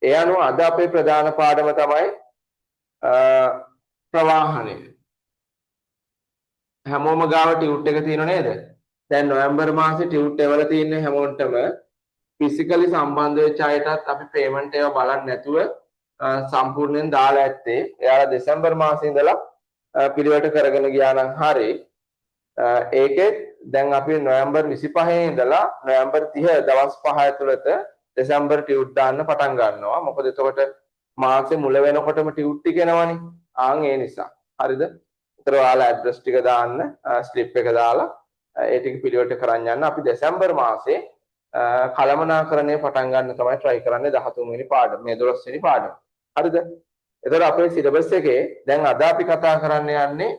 ඒ අනුව අද අපේ ප්‍රධාන පාඩම තමයි ප්‍රවාහනය. හැමෝම ගාව ටියුට් එක තියෙනව නේද? දැන් නොවැම්බර් මාසේ ටියුට් එවල තියෙන හැමෝටම ෆිසිකලි සම්බන්ධ වෙච්ච අයටත් අපි පේමන්ට් ඒවා බලන්න නැතුව සම්පූර්ණයෙන් දාලා ඇත්තේ. එයාලා දෙසැම්බර් මාසේ ඉඳලා පිළිවෙලට කරගෙන ගියා නම් හරි. ඒකෙත් දැන් අපි නොවැම්බර් 25 ඉඳලා නොවැම්බර් 30 දවස් 5 ඇතුළත දෙසැම්බර් ටියුට් දාන්න පටන් ගන්නවා. මොකද එතකොට මාසේ මුල වෙනකොටම ටියුට් ටික එනවනේ. ආන් ඒ නිසා. හරිද? ඒතර ඔයාලා ඇඩ්‍රස් ටික දාන්න, ස්ලිප් එක දාලා ඒ ටික පිළිවෙලට කරන් යන්න. අපි දෙසැම්බර් මාසේ කළමනාකරණය පටන් ගන්න තමයි try කරන්නේ 13 වෙනි පාඩම. මේ 12 වෙනි පාඩම. හරිද? එතකොට අපේ සිලබස් එකේ දැන් අද අපි කතා කරන්න යන්නේ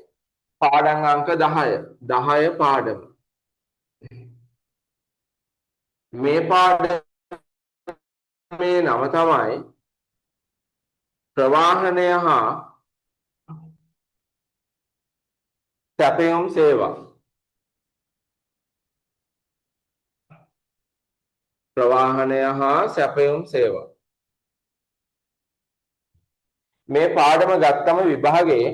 පාඩම් අංක 10 පාඩම. මේ පාඩමේ නම තමයි ප්‍රවාහනය හා සැපයුම් සේවා. ප්‍රවාහනය හා සැපයුම් සේවා. මේ පාඩම ගත්තම විභාගයේ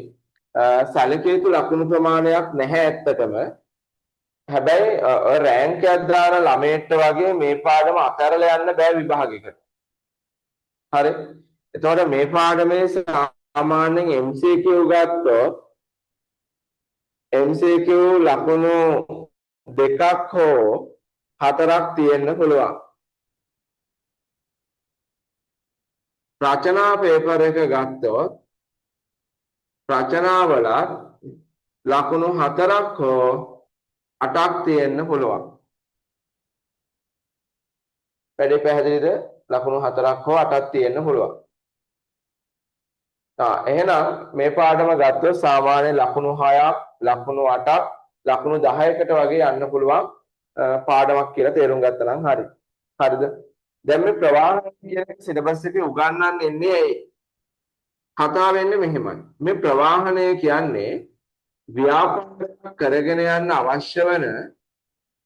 සැලකිය යුතු ලකුණු ප්‍රමාණයක් නැහැ ඇත්තටම. හැබැයි රෑන්ක් එකක් දාන ළමයට වගේ මේ පාඩම අතහැරලා යන්න බෑ විභාගයකට. හරි. එතකොට මේ පාඩමේ සාමාන්‍යයෙන් MCQ ගත්තොත් MCQ ලකුණු 2ක් හෝ 4ක් තියෙන්න පුළුවන්. රචනා පේපර් එක ගත්තොත් රචනාවල ලකුණු 4ක් හෝ 8ක් තියෙන්න පුළුවන්. වැඩි පැහැදිලිද? ලකුණු 4ක් හෝ 8ක් තියෙන්න පුළුවන්. එහෙනම් මේ පාඩම ගත්තොත් සාමාන්‍ය ලකුණු 6ක්, ලකුණු 8ක්, ලකුණු 10කට වගේ යන්න පුළුවන් පාඩමක් කියලා තේරුම් ගත්තා නම් හරි. හරිද? දැන් මේ ප්‍රවාහන කියන සිලබස් එකේ උගන්වන්නේ කතා වෙන්නේ මෙහෙමයි. මේ ප්‍රවාහනය කියන්නේ ව්‍යාපාරයක් කරගෙන යන්න අවශ්‍ය වෙන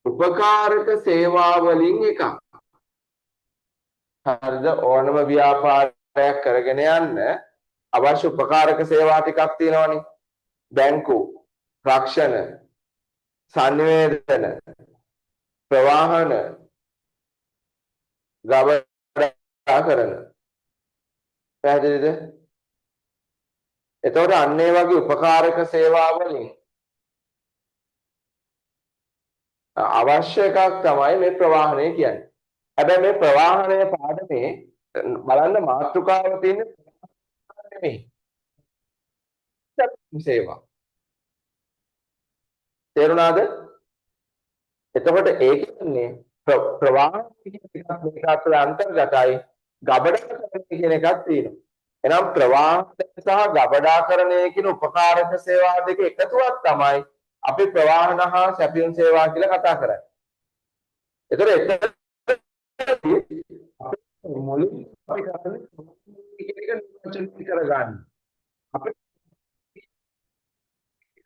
උපකාරක සේවා වලින් එකක්. හරිද? ඕනම ව්‍යාපාරයක් කරගෙන යන්න අවශ්‍ය උපකාරක සේවා ටිකක් තියෙනවනේ. බැංකු, රක්ෂණ, සංවේදන, ප්‍රවාහන, ගබඩා කරන. පැහැදිලිද? එතකොට අන්න ඒ වගේ උපකාරක සේවා වලින් අවශ්‍ය එකක් තමයි මේ ප්‍රවාහනය කියන්නේ. හැබැයි මේ ප්‍රවාහනය පාඩමේ බලන්න මාතෘකාව තියෙන්නේ නෙමෙයි. සේවා. තේරුණාද? එතකොට ඒ කියන්නේ ප්‍රවාහන කියන එකක් මේක අතර අන්තර්ගතයි. ගබඩාකරණය කියන එකක් තියෙනවා. එනම් ප්‍රවාහනය සහ ගබඩාකරණය කියන උපකාරක සේවා දෙක එකතුවක් තමයි අපි ප්‍රවාහන හා සැපයුම් සේවා කියලා කතා කරන්නේ. එතකොට මුලින් අපි කරන්නේ කියන එක නිර්වචනය කරගන්න. අපිට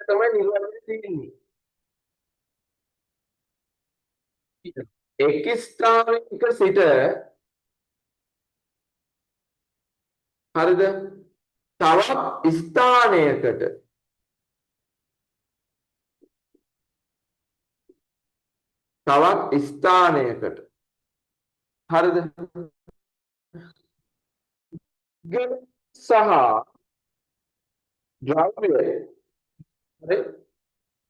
තමයි නිර්වචනය තියෙන්නේ. එක් ස්ථානයක සිට හරිද? තවත් ස්ථානයකට හරිද? සහ ද්‍රව්‍ය හරි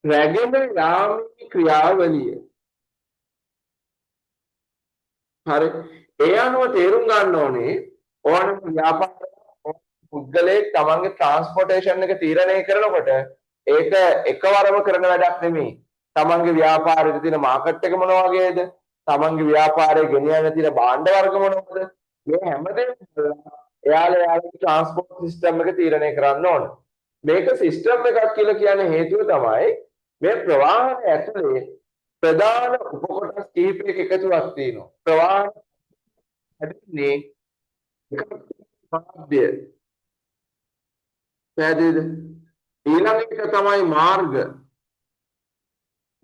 රැගෙන යාමේ ක්‍රියාවලිය. හරි. ඒ අනුව තේරුම් ගන්න ඕනේ ඕනම ව්‍යාපාර පුද්ගලයෙක් තමන්ගේ ට්‍රාන්ස්පෝර්ටේෂන් එක තීරණය කරනකොට ඒක එකවරම කරන වැඩක් නෙමෙයි. තමන්ගේ ව්‍යාපාරයේ තියෙන මාකට් එක මොන වගේද? තමන්ගේ ව්‍යාපාරයේ ගෙනියන්න තියෙන භාණ්ඩ වර්ග මොනවද? මේ හැමදේම එයාලගේ ට්‍රාන්ස්පෝර්ට් සිස්ටම් එක තීරණය කරන්න ඕන. මේක සිස්ටම් එකක් කියලා කියන්නේ හේතුව තමයි මේ ප්‍රවාහන ඇතුලේ ප්‍රධාන උපකොටස් කිහිපයක එකතුවක් තියෙනවා. ප්‍රවාහන හැදෙන්නේ මාධ්‍ය. පැහැදිලිද? ඊළඟ එක තමයි මාර්ග.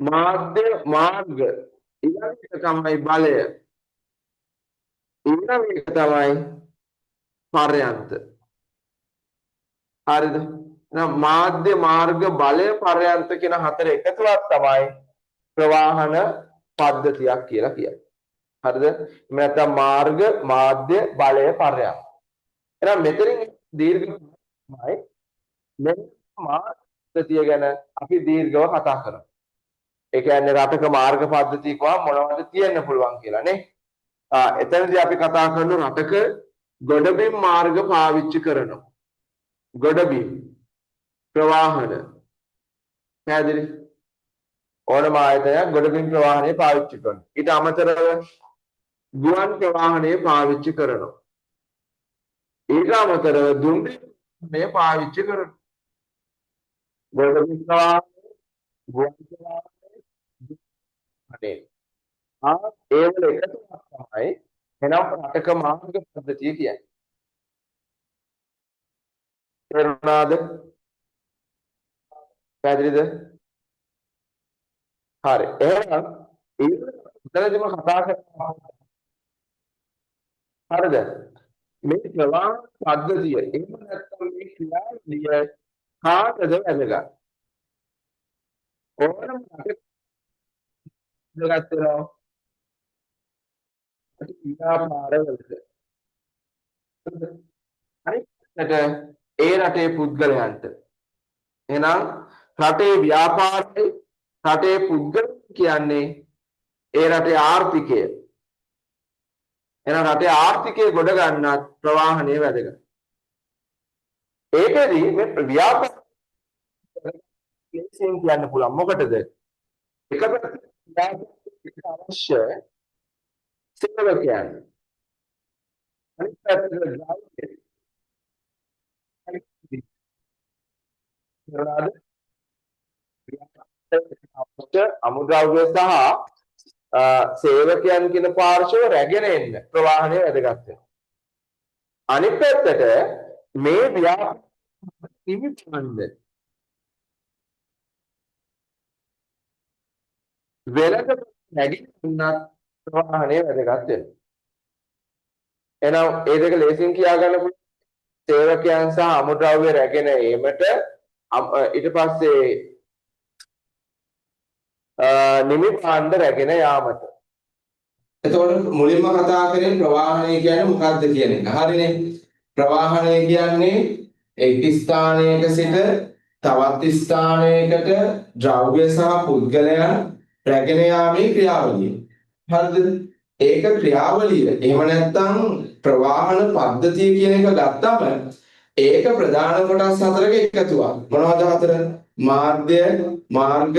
මාර්ග. ඊළඟ එක තමයි බලය. ඊළඟ එක තමයි පර්යන්ත. හරිද? එහෙනම් මාධ්‍ය මාර්ග බලය පර්යන්ත කියන හතර එකතුවක් තමයි ප්‍රවාහන පද්ධතියක් කියලා කියන්නේ. හරිද? එහෙම නැත්නම් මාර්ග මාධ්‍ය බලය පර්යන්ත. එහෙනම් මෙතනින් දීර්ඝ තමයි මෙන්න මාර්ග පද්ධතිය ගැන අපි දීර්ඝව කතා කරමු. ඒ කියන්නේ රටක මාර්ග පද්ධතිය කොහොම මොනවද තියෙන්න පුළුවන් කියලා නේ. එතනදී අපි කතා කරන රටක ගොඩබිම් මාර්ග පාවිච්චි කරනවා. ගොඩබිම් ප්‍රවාහන පැහැදිලි ඕනම ආයතනයක් ගොඩබිම් ප්‍රවාහනය පාවිච්චි කරනවා. ඊට අමතරව ගුවන් ප්‍රවාහනය පාවිච්චි කරනවා. ඊට අමතරව දුම්රිය පාවිච්චි කරනවා. ගොඩබිම් ප්‍රවාහනය ගුවන් ප්‍රවාහනය ඒ වල එකතුවක් තමයි එනම් රටක මාර්ග පද්ධතිය කියන්නේ. තේරුණාද? පැහැදිලිද? හරි. එහෙනම් ඉතලදිම කතා කරනවා. හරිද? මේ ප්‍රවාහ පද්ධතිය එහෙම නැත්නම් මේ ක්‍රියාවලිය කාටද වැදගත්? ඕනම රටක වැදගත් වෙනවා. ව්‍යාපාරවලට. අනිත් ඒ රටේ පුද්ගලයන්ට. එහෙනම් රටේ ව්‍යාපාරය රටේ පුද්ගලයන් කියන්නේ ඒ රටේ ආර්ථිකය. එහෙනම් රටේ ආර්ථිකය ගොඩ ගන්නත් ප්‍රවාහනය වැදගත්. ඒකදී මේ ව්‍යාපාර ලේසියෙන් කියන්න පුළුවන්. මොකටද? එක පැත්තකට අවශ්‍ය සේවකයන්. අනිත් පැත්තට අමුද්‍රව්‍ය සහ සේවකයන් කියන පාර්ශව රැගෙන එන්න ප්‍රවාහනය වැදගත් වෙනවා. අනිත් පැත්තට මේ නිමිතිවන්ද වෙලක නැගිටින්නත් ප්‍රවාහනය වැදගත් වෙනවා. එහෙනම් ඒ දෙක ලේසියෙන් කියා ගන්න පුළුවන්. සේවකයන් සහ අමුද්‍රව්‍ය රැගෙන ඒමට ඊට පස්සේ නිමිතිවන්ද රැගෙන යාමට. එතකොට මුලින්ම කතා කරේ ප්‍රවාහනය කියන්නේ මොකක්ද කියන එක. හරිනේ. ප්‍රවාහනය කියන්නේ එක් ස්ථානයක සිට තවත් ස්ථානයකට ද්‍රව්‍ය සහ පුද්ගලයන් රැගෙන යාමේ ක්‍රියාවලිය. හරිද? ඒක ක්‍රියාවලිය. එහෙම නැත්නම් ප්‍රවාහන පද්ධතිය කියන එක ගත්තම ඒක ප්‍රධාන කොටස් හතරක එකතුවක්. මොනවද හතර? මාධ්‍ය, මාර්ග,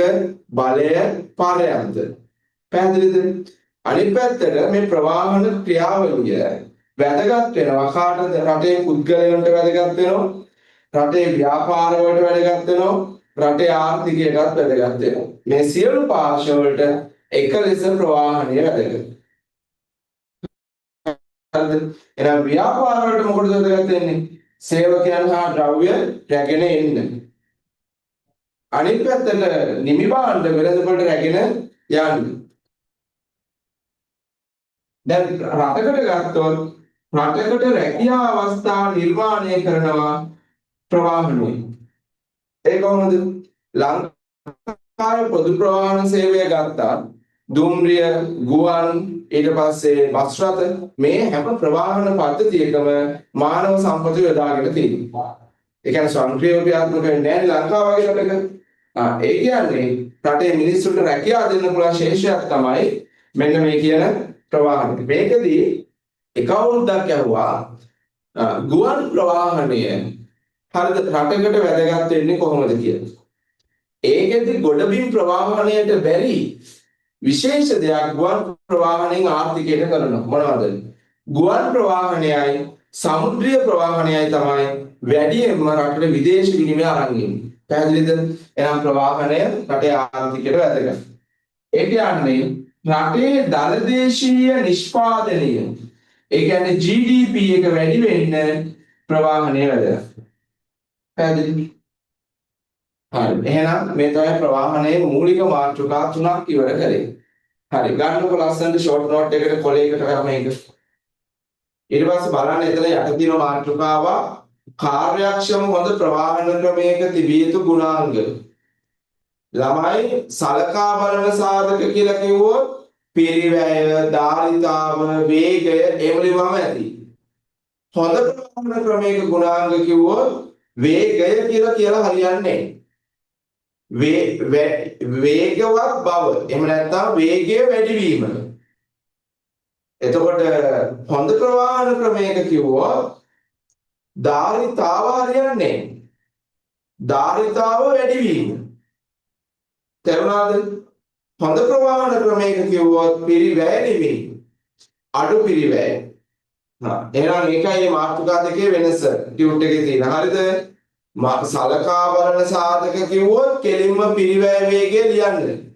බලය, පර්යන්ත. පැහැදිලිද? අනිත් පැත්තට මේ ප්‍රවාහන ක්‍රියාවලිය වැදගත් වෙනවා කාටද? රටේ පුද්ගලයන්ට වැදගත් වෙනවා. රටේ ව්‍යාපාර වලට වැදගත් වෙනවා. රටේ ආර්ථිකයටත් වැදගත් වෙනවා. මේ සියලු පාර්ශ්ව වලට එක ලෙස ප්‍රවාහනය වැදගත්. එහෙනම් ව්‍යාපාර වලට මොකටද වැදගත් වෙන්නේ? සේවකයන් හා ද්‍රව්‍ය රැගෙන එන්න. අනිත් පැත්තට නිමි භාණ්ඩ වෙළඳපොළට රැගෙන යන්න. දැන් රටකට ගත්තොත් රටකට රැකියා අවස්ථා නිර්මාණය කරනවා ප්‍රවාහනය. ඒ කොහොමද? ලංකාවේ පොදු ප්‍රවාහන සේවය ගත්තා දුම්රිය, ගුවන්, ඊට පස්සේ බස් රථ මේ හැම ප්‍රවාහන පද්ධතියකම මානව සම්පත යොදාගෙන තියෙනවා. ඒ කියන්නේ ස්වයංක්‍රීයව ක්‍රියාත්මක වෙන්නේ නැහැ ලංකාව වගේ රටක. ඒ කියන්නේ රටේ මිනිස්සුන්ට රැකියාව දෙන්න පුළුවන් ශේෂ්ත්‍රයක් තමයි මෙන්න මේ කියන ප්‍රවාහන. මේකදී එක අවුරුද්දක් යවුවා ගුවන් ප්‍රවාහනය හරිද රටකට වැදගත් වෙන්නේ කොහොමද කියලා. ඒකෙදි ගොඩබිම් ප්‍රවාහනයට බැරි විශේෂ දෙයක් ගුවන් ප්‍රවාහනයෙන් ආර්ථිකයට කරනවා. මොනවද? ගුවන් ප්‍රවාහනයයි සමුද්‍රීය ප්‍රවාහනයයි තමයි වැඩියෙන්ම රටේ විදේශ විනිමය අරන් ඉන්නේ. පැහැදිලිද? එහෙනම් ප්‍රවාහනය රටේ ආර්ථිකයට වැදගත්. ඒ කියන්නේ රටේ දලදේශීය නිෂ්පාදනය ඒ කියන්නේ GDP එක වැඩි වෙන්න ප්‍රවාහනය වැදගත්. පැහැදිලිද? හරි. එහෙනම් මේ තමයි ප්‍රවාහනයේ මූලික මාතෘකා තුනක් ඉවර කරේ. හරි. ගන්නකො ලස්සනට ෂෝට් නෝට් එකකට කොලයකට මේක. ඊට පස්සේ බලන්න එතන යට තියෙන මාතෘකාව කාර්යක්ෂම හොඳ ප්‍රවාහන ක්‍රමයක තිබිය යුතු ගුණාංග. ළමයි සලකා බලන සාධක කියලා කිව්වොත් පිරිවැය, ධාරිතාව, වේගය එහෙම ලිව්වම ඇති. හොඳ ප්‍රවාහන ක්‍රමයක ගුණාංග කිව්වොත් වේගය කියලා හරියන්නේ වේගවත් බව. එහෙම නැත්නම් වේගය වැඩිවීම. එතකොට හොඳ ප්‍රවාහන ක්‍රමයක කිව්වොත් ධාරිතාව හරියන්නේ ධාරිතාව වැඩිවීම. තේරුණාද? හොඳ ප්‍රවාහන ක්‍රමයක කිව්වොත් පිරිවැය නෙමෙයි අඩු පිරිවැය. එහෙනම් ඒකයි මේ මාතෘකා දෙකේ වෙනස ටියුට් එකේ තියෙන. හරිද? සලකා බලන සාධක කිව්වොත් කෙලින්ම පිරිවැය වේගය ලියන්න.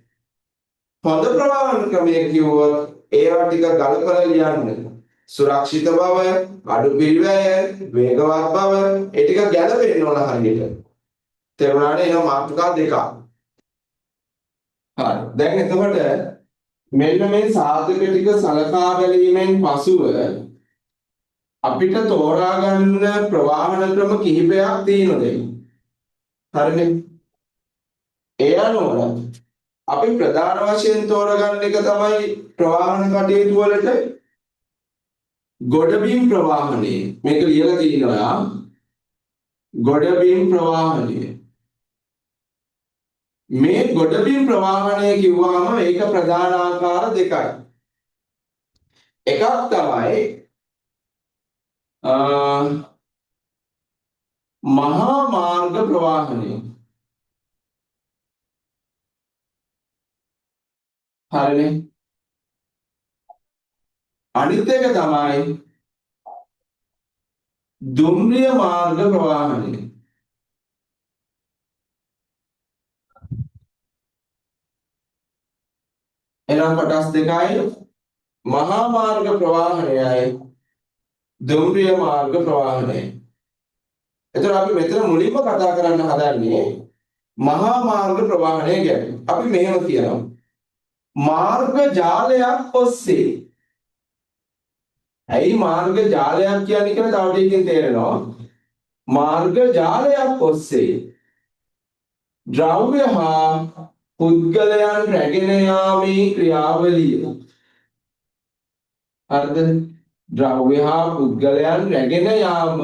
හොඳ ප්‍රවාහන ක්‍රමයක කිව්වොත් ඒවා ටික ගලපලා ලියන්න. සුරක්ෂිත බව, අඩු පිරිවැය, වේගවත් බව ඒ ටික ගැලපෙන්න ඕන හරියට. තේරුණානේ? එහෙනම් මාතෘකා දෙකක්. හරි. දැන් එතකොට මෙන්න මේ සාධක ටික සලකා බැලීමෙන් පසුව අපිට තෝරා ගන්න ප්‍රවාහන ක්‍රම කිහිපයක් තියෙනවා. හරිනේ? ඒ අනුව අපි ප්‍රධාන වශයෙන් තෝරගන්න එක තමයි ප්‍රවාහන කටයුතු වලට ගොඩබිම් ප්‍රවාහනය. මේක ලියලා තියෙනවා. ගොඩබිම් ප්‍රවාහනය. මේ ගොඩබිම් ප්‍රවාහනය කිව්වම ඒක ප්‍රධාන ආකාර දෙකයි. එකක් තමයි මහා මාර්ග ප්‍රවාහනය. හරිනේ? අනිත් එක තමයි දුම්රිය මාර්ග ප්‍රවාහනය. එනම් කොටස් දෙකයි මහා මාර්ග ප්‍රවාහනයයි දුම්රිය මාර්ග ප්‍රවාහනයයි. එතකොට අපි මෙතන මුලින්ම කතා කරන්න හදන්නේ මහා මාර්ග ප්‍රවාහනය ගැන. අපි මෙහෙම කියනවා. මාර්ග ජාලයක් ඔස්සේ. ඇයි මාර්ග ජාලයක් කියන්නේ කියලා තව ටිකකින් තේරෙනවා. මාර්ග ජාලයක් ඔස්සේ ද්‍රව්‍ය හා පුද්ගලයන් රැගෙන යාමේ ක්‍රියාවලිය. හරිද? ද්‍රව්‍ය හා පුද්ගලයන් රැගෙන යාම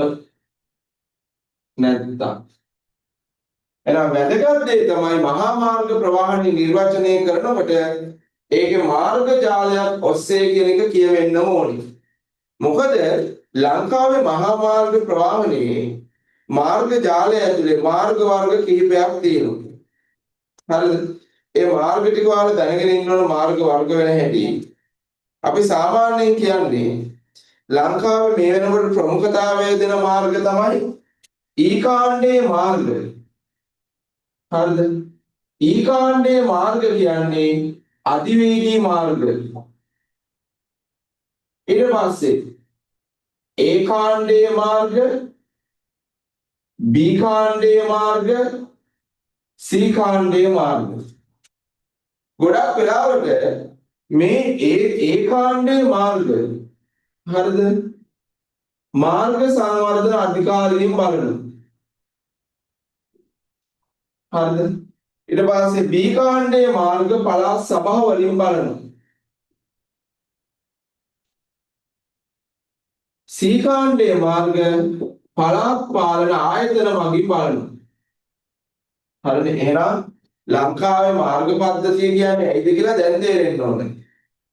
නැත්තම්. එහෙනම් වැදගත් දේ තමයි මහා මාර්ග ප්‍රවාහනය නිර්වචනය කරනකොට ඒකේ මාර්ග ජාලයක් ඔස්සේ කියන එක කියවෙන්නම ඕනේ. මොකද ලංකාවේ මහා මාර්ග ප්‍රවාහනයේ මාර්ග ජාලය ඇතුලේ මාර්ග වර්ග කිහිපයක් තියෙනවා. හරිද? ඒ මාර්ග ටික ඔයාලා දැනගෙන ඉන්නවනේ මාර්ග වර්ග වෙන හැටි. අපි සාමාන්‍යයෙන් කියන්නේ ලංකාවේ මේ වෙනකොට ප්‍රමුඛතාවය දෙන මාර්ග තමයි ඊ කාණ්ඩයේ මාර්ග. හරිද? ඊ කාණ්ඩයේ මාර්ග කියන්නේ අධිවේගී මාර්ග. ඊට පස්සේ ඒ කාණ්ඩයේ මාර්ග, බී කාණ්ඩයේ මාර්ග, සී කාණ්ඩයේ මාර්ග. ගොඩක් වෙලාවට මේ ඒ කාණ්ඩයේ මාර්ග හරිද? මාර්ග සංවර්ධන අධිකාරියෙන් බලනවා. හරිද? ඊට පස්සේ බී කාණ්ඩයේ මාර්ග පළාත් සභා වලින් බලනවා. සී කාණ්ඩයේ මාර්ග පළාත් පාලන ආයතන මගින් බලනවා. හරිද? එහෙනම් ලංකාවේ මාර්ග පද්ධතිය කියන්නේ ඇයිද කියලා දැන් තේරෙන්න ඕනේ.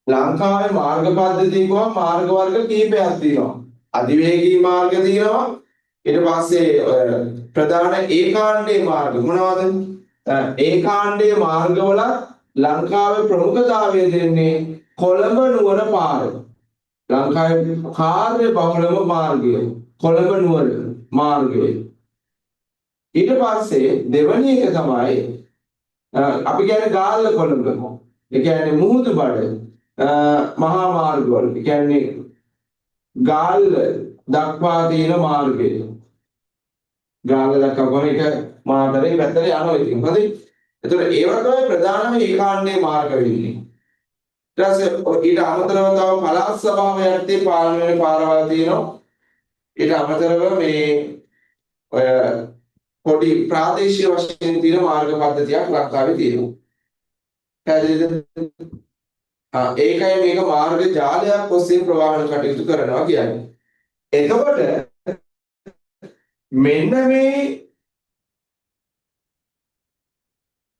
ලංකාවේ මාර්ග පද්ධතිය කියවම මාර්ග වර්ග කිහිපයක් තියෙනවා. අධිවේගී මාර්ග තියෙනවා. ඊට පස්සේ ප්‍රධාන ඒකාණ්ඩයේ මාර්ග මොනවද? ඒකාණ්ඩයේ මාර්ගවල ලංකාවේ ප්‍රමුඛතාවය දෙන්නේ කොළඹ නුවර පාර. ලංකාවේ කාර්ය බහුලම මාර්ගය කොළඹ නුවර මාර්ගය. ඊට පස්සේ දෙවැනි එක තමයි අපි කියන්නේ ගාල්ල කොළඹ. ඒ කියන්නේ මුහුදු බඩ මහා මාර්ග වල. ඒ කියන්නේ ගාල්ල දක්වා තියෙන මාර්ගය. ගාල්ල දක්වා එක මාතරේ පැත්තට යනවා ඉතින්. හරි? එතකොට ඒවා තමයි ප්‍රධානම ඒකාණ්ඩයේ මාර්ග වෙන්නේ. ඊට අමතරව තව පළාත් සභාව යටතේ පාලනය වෙන පාරවල් තියෙනවා. ඊට අමතරව මේ ඔය පොඩි ප්‍රාදේශීය වශයෙන් තියෙන මාර්ග පද්ධතියක් ලංකාවේ තියෙනවා. පැහැදිලිද? ඒකයි මේක මාර්ග ජාලයක් ඔස්සේ ප්‍රවාහන කටයුතු කරනවා කියන්නේ. එතකොට මෙන්න මේ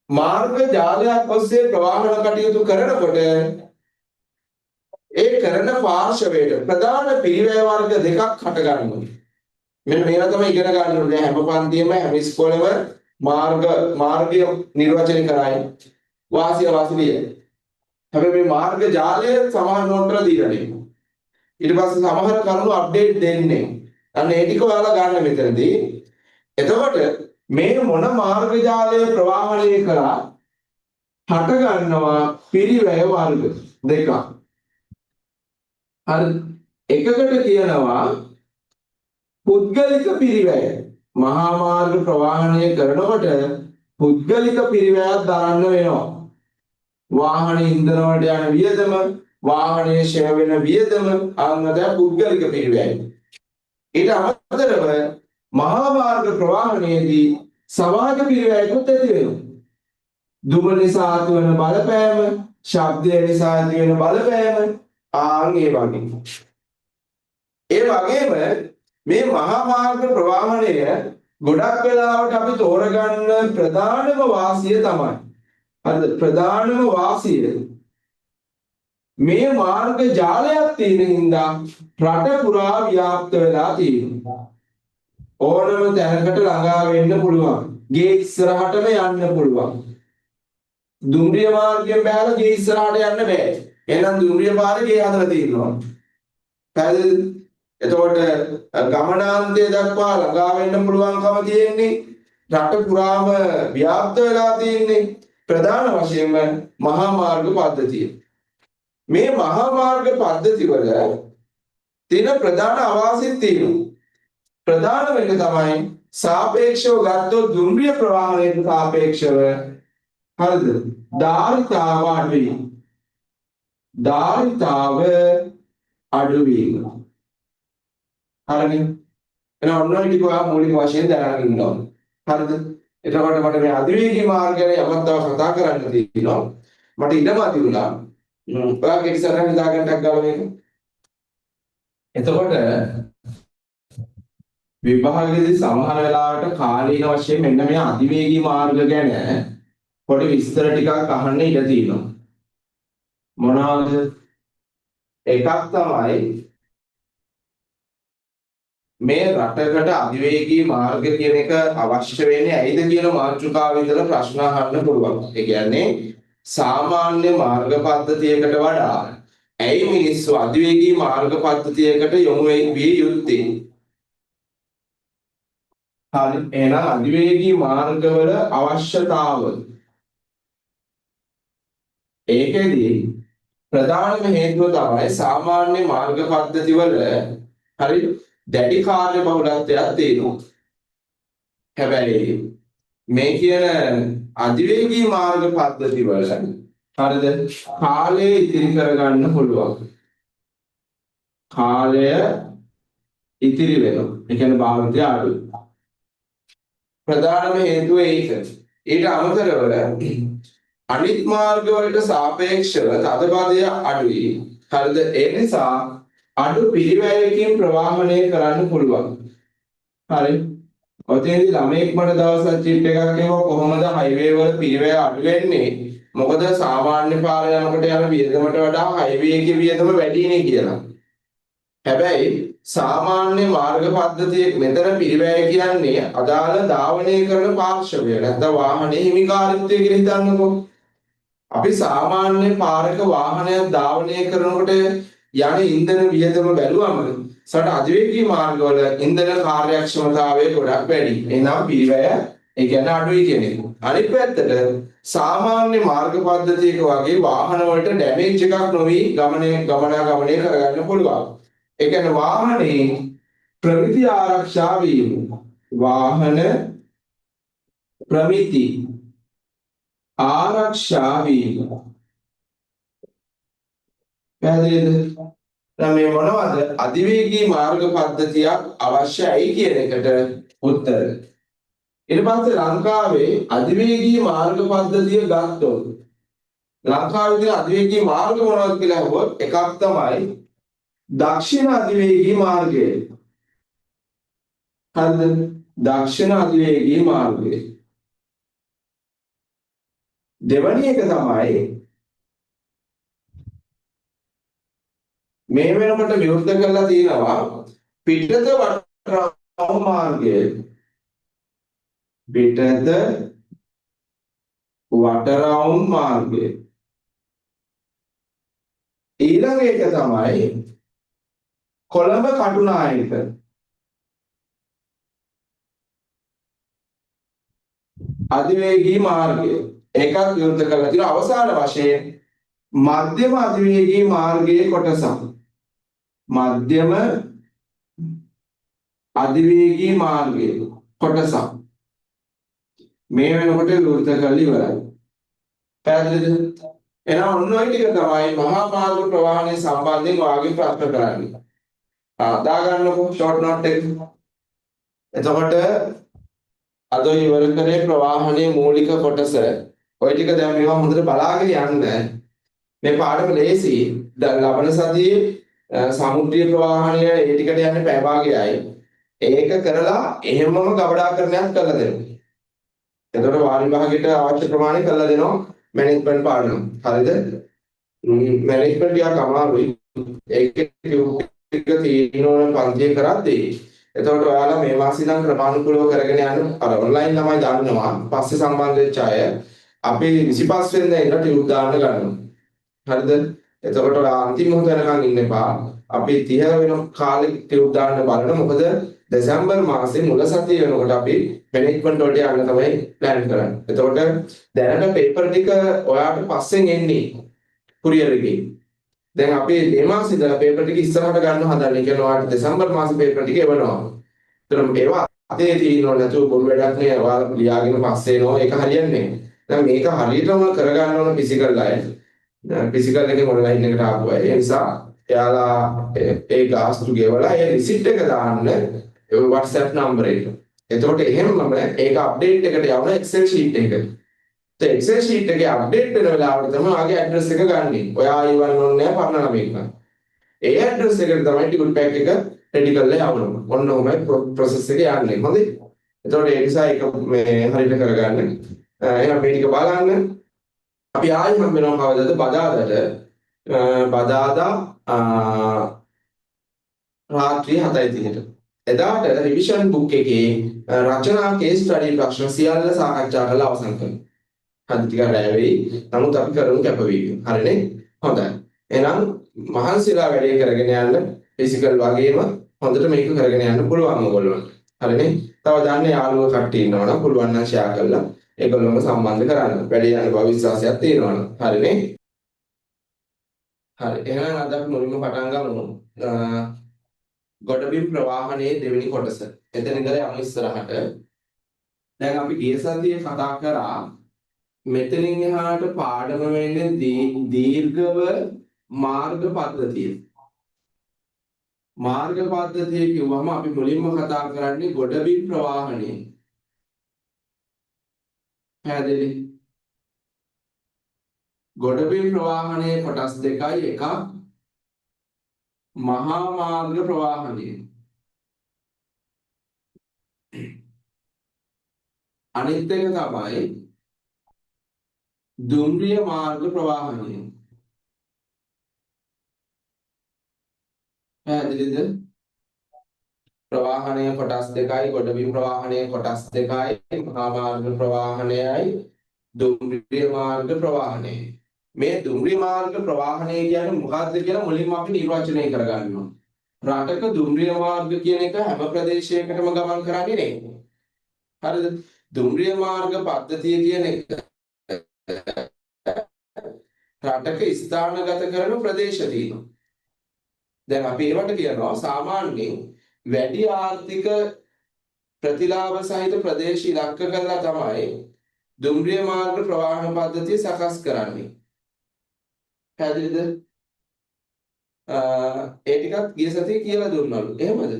මාර්ග ජාලයක් ඔස්සේ ප්‍රවාහන කටයුතු කරනකොට ඒ කරන පාර්ශවයට ප්‍රධාන පිරිවැය වර්ග දෙකක් හට ගන්නවා. මෙන්න මේවා තමයි ඉගෙන ගන්න ඕනේ. හැම පන්තියෙම හැම ඉස්කෝලේම මාර්ගය නිර්වචනය කරයි. වාසිය වාසිය. හැබැයි මේ මාර්ග ජාලය සමහර නෝට් වල දීලා තියෙනවා. ඊට පස්සේ සමහර කරුණු අප්ඩේට් දෙන්නේ. අන්න ඒ ටික ඔයාලා ගන්න මෙතනදී. එතකොට මේ මොන මාර්ග ජාලය ප්‍රවාහණය කරා හට ගන්නවා පිරිවැය වර්ග දෙකක්. හරි. එකකට කියනවා පුද්ගලික පිරිවැය. මහා මාර්ග ප්‍රවාහණය කරනකොට පුද්ගලික පිරිවැයක් දරන්න වෙනවා. වාහනේ ඉන්ධන වලට යන වියදම, වාහනේ ෂෙය වෙන වියදම, අන්නද පුද්ගලික පිරිවැය. ඊට අමතරව මහා මාර්ග ප්‍රවාහනයේදී සමාජ පිරිවැයකුත් ඇති වෙනවා. දුම නිසා ඇතිවන බලපෑම, ශබ්දය නිසා ඇතිවන බලපෑම, ඒ වගේ. ඒ වගේම මේ මහා මාර්ග ප්‍රවාහනය ගොඩක් වෙලාවට අපි තෝරගන්න ප්‍රධානම වාසිය තමයි. හරිද? ප්‍රධානම වාසිය මේ මාර්ග ජාලයක් තියෙන හින්දා රට පුරා ව්‍යාප්ත වෙලා තියෙනවා. ඕනම තැනකට ළඟා වෙන්න පුළුවන්. ගේ ඉස්සරහටම යන්න පුළුවන්. දුම්රිය මාර්ගයෙන් බැලලා ගේ ඉස්සරහට යන්න බෑ. එහෙනම් දුම්රිය පාරේ ගේ හදලා තියෙනවා. පැහැදිලිද? එතකොට ගමනාන්තය දක්වා ළඟා වෙන්න පුළුවන්කම තියෙන්නේ. රට පුරාම ව්‍යාප්ත වෙලා තියෙන්නේ ප්‍රධාන වශයෙන්ම මහා මාර්ග පද්ධතිය. මේ මහා මාර්ග පද්ධති වල තියෙන ප්‍රධාන අවාසිය තියෙනවා. ප්‍රධානම එක තමයි සාපේක්ෂව ගත්තොත් දුම්රිය ප්‍රවාහණයට සාපේක්ෂව හරිද? ධාරිතාව අඩුයි. ධාරිතාව අඩුයි. හරිනේ. එහෙනම් ඔන්න ඔය ටික ඔයා මූලික වශයෙන් දැනගෙන ඉන්න ඕනේ. හරිද? එතකොට මට මේ අධිවේගී මාර්ග ගැන යමක් තව කතා කරන්න තියෙනවා. මට ඉඩමදි වුණා. ඔයාගේ ඉස්සරහින් දාගන්නක් ගාලා මේක. එතකොට විභාගයේදී සමහර වෙලාවට කාලීන වශයෙන් මෙන්න මේ අධිවේගී මාර්ග ගැන පොඩි විස්තර ටිකක් අහන්න ඉඩ තියෙනවා. මොනවාද? එකක් තමයි මේ රටකට අධිවේගී මාර්ග කියන එක අවශ්‍ය වෙන්නේ ඇයිද කියන මාතෘකාව ඉදලා ප්‍රශ්න අහන්න පුළුවන්. ඒ කියන්නේ සාමාන්‍ය මාර්ග පද්ධතියකට වඩා ඇයි මිනිස්සු අධිවේගී මාර්ග පද්ධතියකට යොමු විය යුත්තේ? හරි. එහෙනම් අධිවේගී මාර්ගවල අවශ්‍යතාව. ඒකෙදි ප්‍රධානම හේතුව තමයි සාමාන්‍ය මාර්ග පද්ධතිවල හරි දැඩි කාර්ය බහුලත්වයක් තියෙනවා. හැබැයි මේ කියන අධිවේගී මාර්ග පද්ධති වල හරිද කාලය ඉතිරි කරගන්න පුළුවන්. කාලය ඉතිරි වෙනවා. ඒ කියන්නේ භාවිතය අඩුයි. ප්‍රධානම හේතුව ඒක. ඊට අමතරව අනිත් මාර්ග වලට සාපේක්ෂව තදබදය අඩුයි. හරිද? ඒ නිසා අඩු පිරිවැයකින් ප්‍රවාහණය කරන්න පුළුවන්. හරි. ඔතෙන්දී ළමෙක් මට දවසක් චිට් එකක් එවුවා කොහොමද හයිවේ වල පිරිවැය අඩු වෙන්නේ? මොකද සාමාන්‍ය පාර යනකොට යන වියදමට වඩා හයිවේ එකේ වියදම වැඩිනේ කියලා. හැබැයි සාමාන්‍ය මාර්ග පද්ධතියේ මෙතන පිරිවැය කියන්නේ අදාළ ධාවනය කරන පාර්ශවය. නැත්නම් වාහනේ හිමිකාරීත්වය කියලා හිතන්නකෝ. අපි සාමාන්‍ය පාරක වාහනයක් ධාවනය කරනකොට යන ඉන්ධන වියදම බැලුවම සට අධිවේගී මාර්ගවල ඉන්ධන කාර්යක්ෂමතාවය ගොඩක් වැඩි. එහෙනම් පිරිවැය ඒ කියන්නේ අඩුයි කියන එක. අනිත් පැත්තට සාමාන්‍ය මාර්ග පද්ධතියක වගේ වාහන වලට ඩැමේජ් එකක් නොවි ගමනාගමනය කරගන්න පුළුවන්. ඒ කියන්නේ වාහනේ ප්‍රමිති ආරක්ෂා වීම. වාහන ප්‍රමිති ආරක්ෂා වීම. පැහැදිලිද? දැන් මේ මොනවද? අධිවේගී මාර්ග පද්ධතියක් අවශ්‍යයි කියන එකට උත්තර. ඊට පස්සේ ලංකාවේ අධිවේගී මාර්ග පද්ධතිය ගත්තොත් ලංකාවේ තියෙන අධිවේගී මාර්ග මොනවද කියලා අහුවොත් එකක් තමයි දක්ෂිණ අධිවේගී මාර්ගය. හරිද? දක්ෂිණ අධිවේගී මාර්ගය. දෙවැනි එක තමයි මේ වෙනකොට විවෘත කරලා තියෙනවා පිටත වටරවුම් මාර්ගය. පිටත වටරවුම් මාර්ගය. ඊළඟ එක තමයි කොළඹ කටුනායක. අධිවේගී මාර්ගය. එකක් විවෘත කරලා තියෙනවා. අවසාන වශයෙන් මධ්‍යම අධිවේගී මාර්ගයේ කොටසක්. මධ්‍යම අධිවේගී මාර්ගයේ කොටසක්. මේ වෙනකොට විවෘත කරලා ඉවරයි. පැහැදිලිද? එහෙනම් ඔන්න ඔය ටික තමයි මහා මාර්ග ප්‍රවාහනය සම්බන්ධයෙන් වාගේ ප්‍රශ්න කරන්නේ. දාගන්නකො ෂෝට් නෝට් එක. එතකොට අද ඉවර කරේ ප්‍රවාහනයේ මූලික කොටස. ඔය ටික දැන් මේවා හොඳට බලාගෙන යන්න. මේ පාඩම ලේසි. දැන් ලබන සතියේ සමුද්‍රීය ප්‍රවාහනය ඒ ටිකට යන්නේ පැය භාගයයි. ඒක කරලා එහෙමම ගබඩාකරණයක් කරලා දෙන්න. එතකොට වාරි භාගයට අවශ්‍ය ප්‍රමාණය කරලා දෙනවා මැනේජ්මන්ට් පාඩම. හරිද? මැනේජ්මන්ට් ටිකක් අමාරුයි. ඒකේ ටික තියෙනවන පන්තිය කරද්දී. එතකොට ඔයාලා මේ මාසෙ ඉඳන් ක්‍රමානුකූලව කරගෙන යන්න අර ඔන්ලයින් ළමයි දාන්නවා. පස්සේ සම්බන්ධ වෙච්ච අය අපි 25 වෙනිදා ඉඳලා ටියුබ් දාන්න ගන්නවා. හරිද? එතකොට අන්තිම මොහොත වෙනකන් ඉන්න එපා. අපි 30 වෙන කාලේ ටියුබ් දාන්න බලන. මොකද දෙසැම්බර් මාසේ මුල සතිය වෙනකොට අපි මැනේජ්මන්ට් වලට යන්න තමයි ප්ලෑන් කරන්නේ. එතකොට දැනට පේපර් ටික ඔයාට පස්සෙන් එන්නේ කුරියර් එකේ. දැන් අපි මේ මාසේ ඉඳලා පේපර් ටික ඉස්සරහට ගන්න හදන්නේ. කියන ඔයාට දෙසැම්බර් මාසේ පේපර් ටික එවනවා. ඒතර ඒවා අතේ තියෙනව නැතුව බොරු වැඩක් නෑ. ඔයාලා ලියාගෙන පස්සේ එනවා. ඒක හරියන්නේ නෑ. දැන් මේක හරියටම කරගන්න ඕන ෆිසිකල් අය. ෆිසිකල් එකේ ඔන්ලයින් එකට ආපු අය. ඒ නිසා එයාලා ඒ ගාස්තු ගෙවලා ඒ රිසිට් එක දාන්න WhatsApp නම්බර එකට. එතකොට එහෙමම ඒක අප්ඩේට් එකට යවන Excel sheet එකට. ඒ Excel sheet එකේ අප්ඩේට් වෙන වෙලාවට තමයි ආගේ ඇඩ්‍රස් එක ගන්නෙ. ඔයා ආයෙවන්න ඕනේ නැහැ පරණ ළමෙක් නම්. ඒ ඇඩ්‍රස් එකට තමයි ටිකට් පැක් එක රෙඩි කරලා යවනවා. ඔන්න ඔහොමයි process එක යන්නේ. හොඳයි. එතකොට ඒ නිසා ඒක මේ හරියට කරගන්න. එහෙනම් මේ ටික බලන්න. අපි ආයෙ හම් වෙනවා කවදාද? බදාදා රාත්‍රී 7:30ට. එදාට රිවිෂන් බුක් එකේ රචනා කේස් ස්ටඩි ප්‍රශ්න සියල්ල සාකච්ඡා කරලා අවසන් කරනවා. හරි ටිකක් රැ වෙයි. නමුත් අපි කරමු කැපවීම. හරිනේ? හොඳයි. එහෙනම් මහන්සිලා වැඩේ කරගෙන යන්න ෆිසිකල් වගේම හොඳට මේක කරගෙන යන්න පුළුවන් ඔයගොල්ලන්ට. හරිනේ? තව දන්නේ යාළුවෝ කට්ටිය ඉන්නවනම් පුළුවන් නම් ෂෙයා කරලා ඒගොල්ලෝම සම්බන්ධ කරන්න. වැඩේ යන බව විශ්වාසයක් තියෙනවනම්. හරිනේ? හරි. එහෙනම් අද අපි මුලින්ම පටන් ගමු. ගොඩබිම් ප්‍රවාහනයේ දෙවෙනි කොටස. එතන ඉඳලා යමු ඉස්සරහට. දැන් අපි ගිය සතියේ කතා කරා මෙතනින් එහාට පාඩම වෙන්නේ දීර්ඝව මාර්ග පද්ධතිය. මාර්ග පද්ධතිය කිව්වම අපි මුලින්ම කතා කරන්නේ ගොඩබිම් ප්‍රවාහනය. පැහැදිලි? ගොඩබිම් ප්‍රවාහනයේ කොටස් දෙකයි. එකක් මහා මාර්ග ප්‍රවාහනය. අනිත් එක තමයි දුම්රිය මාර්ග ප්‍රවාහනය. පැහැදිලිද? ප්‍රවාහනය කොටස් දෙකයි. ගොඩබිම් ප්‍රවාහනය කොටස් දෙකයි. මහා මාර්ග ප්‍රවාහනයයි දුම්රිය මාර්ග ප්‍රවාහනය. මේ දුම්රිය මාර්ග ප්‍රවාහනය කියන්නේ මොකක්ද කියලා මුලින්ම අපි නිර්වචනය කරගන්න ඕනේ. රටක දුම්රිය මාර්ග කියන එක හැම ප්‍රදේශයකටම ගමන් කරන්නේ නෙවෙයි. හරිද? දුම්රිය මාර්ග පද්ධතිය කියන එක රටක ස්ථානගත කරන ප්‍රදේශ තියෙනවා. දැන් අපි ඒවට කියනවා සාමාන්‍යයෙන් වැඩි ආර්ථික ප්‍රතිලාභ සහිත ප්‍රදේශ ඉලක්ක කරලා තමයි දුම්රිය මාර්ග ප්‍රවාහන පද්ධතිය සකස් කරන්නේ. පැහැදිලිද? ඒ ටිකත් ගිය සතියේ කියලා දුන්නලු. එහෙමද?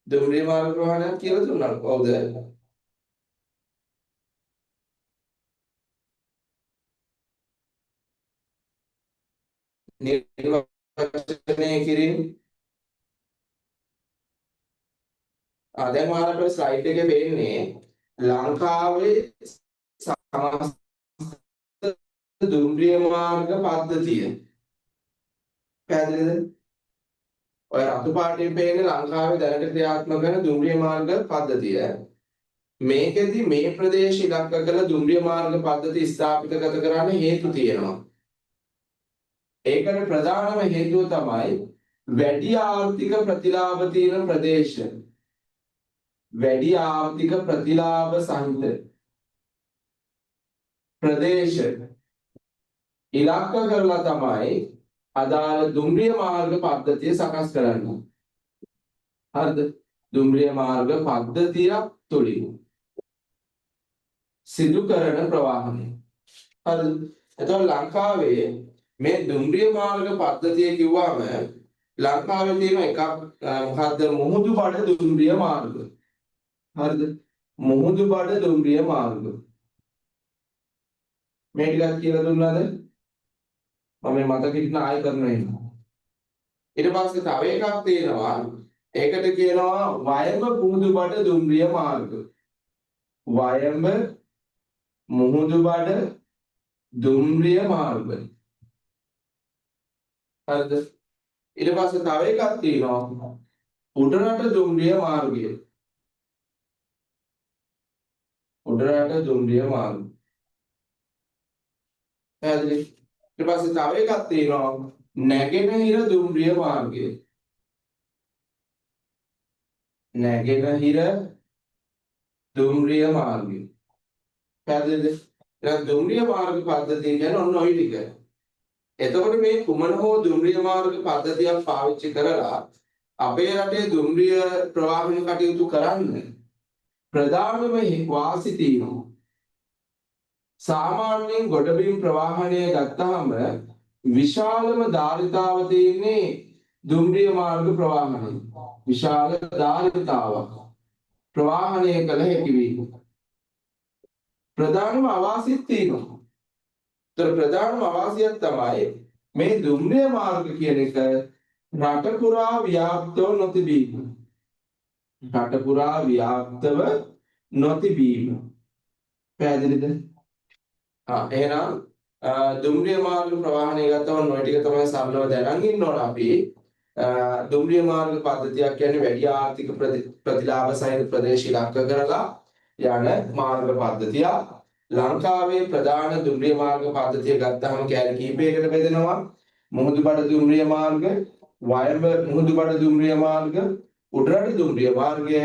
දුම්රිය මාර්ග ප්‍රවාහනයක් කියලා දුන්නලු. හවුද? නිර්වචනය කිරීම. දැන් ඔයාලට ස්ලයිඩ් එකේ පේන්නේ ලංකාවේ සමස්ත දුම්රිය මාර්ග පද්ධතිය. පැහැදිලිද? ඔය රතු පාටේ පේන්නේ ලංකාවේ දැනට ක්‍රියාත්මක කරන දුම්රිය මාර්ග පද්ධතිය. මේකෙදි මේ ප්‍රදේශ ඉලක්ක කළ දුම්රිය මාර්ග පද්ධති ස්ථාපිතගත කරන්න හේතු තියෙනවා. ඒකට ප්‍රධානම හේතුව තමයි වැඩි ආර්ථික ප්‍රතිලාභ තියෙන ප්‍රදේශ. වැඩි ආර්ථික ප්‍රතිලාභ සහිත ප්‍රදේශ ඉලක්ක කරලා තමයි අදාළ දුම්රිය මාර්ග පද්ධතිය සකස් කරන්නේ. හරිද? දුම්රිය මාර්ග පද්ධතිය තුලින් සිදු කරන ප්‍රවාහනය. හරිද? එතකොට ලංකාවේ මේ දුම්රිය මාර්ග පද්ධතිය කිව්වම ලංකාවේ තියෙන එකක් මොකද්ද? මුහුදු බඩ දුම්රිය මාර්ග. හරිද? මුහුදු බඩ දුම්රිය මාර්ග. මේ ටිකක් කියලා දුන්නාද? මම මේ මතක හිටින ආයෙ කරනවා එහෙනම්. ඊට පස්සේ තව එකක් තියෙනවා. ඒකට කියනවා වයඹ මුහුදු බඩ දුම්රිය මාර්ග. වයඹ මුහුදු බඩ දුම්රිය මාර්ග. හරිද? ඊට පස්සේ තව එකක් තියෙනවා උඩරට දුම්රිය මාර්ගය. උඩරට දුම්රිය මාර්ගය. පැහැදිලි? ඊට පස්සේ තව එකක් තියෙනවා නැගෙනහිර දුම්රිය මාර්ගය. නැගෙනහිර දුම්රිය මාර්ගය. පැහැදිලිද? එහෙනම් දුම්රිය මාර්ග පද්ධතිය කියන්නේ ඔන්න ඔය ටික. එතකොට මේ කුමන හෝ දුම්රිය මාර්ග පද්ධතියක් පාවිච්චි කරලා අපේ රටේ දුම්රිය ප්‍රවාහන කටයුතු කරන්න ප්‍රධානම වාසි තියෙනවා. සාමාන්‍යයෙන් ගොඩබිම් ප්‍රවාහනය ගත්තාම විශාලම ධාරිතාව තියෙන්නේ දුම්රිය මාර්ග ප්‍රවාහනය. විශාල ධාරිතාවක් ප්‍රවාහනය කළ හැකි වීම. ප්‍රධානම අවාසියක් තියෙනවා. ඒතර ප්‍රධානම අවාසියක් තමයි මේ දුම්රිය මාර්ග කියන එක රට පුරා ව්‍යාප්තව නොතිබීම. රට පුරා ව්‍යාප්තව නොතිබීම. පැහැදිලිද? එහෙනම් දුම්රිය මාර්ග ප්‍රවාහනය ගත්තම ඔය ටික තමයි සරලව දැනන් ඉන්න ඕන අපි. දුම්රිය මාර්ග පද්ධතියක් කියන්නේ වැඩි ආර්ථික ප්‍රතිලාභ සහිත ප්‍රදේශ ඉලක්ක කරලා යන මාර්ග පද්ධතිය. ලංකාවේ ප්‍රධාන දුම්රිය මාර්ග පද්ධතිය ගත්තහම කැලේ කිහිපයකට බෙදෙනවා. මුහුදු බඩ දුම්රිය මාර්ග, වයඹ මුහුදු බඩ දුම්රිය මාර්ග, උඩරට දුම්රිය මාර්ගය,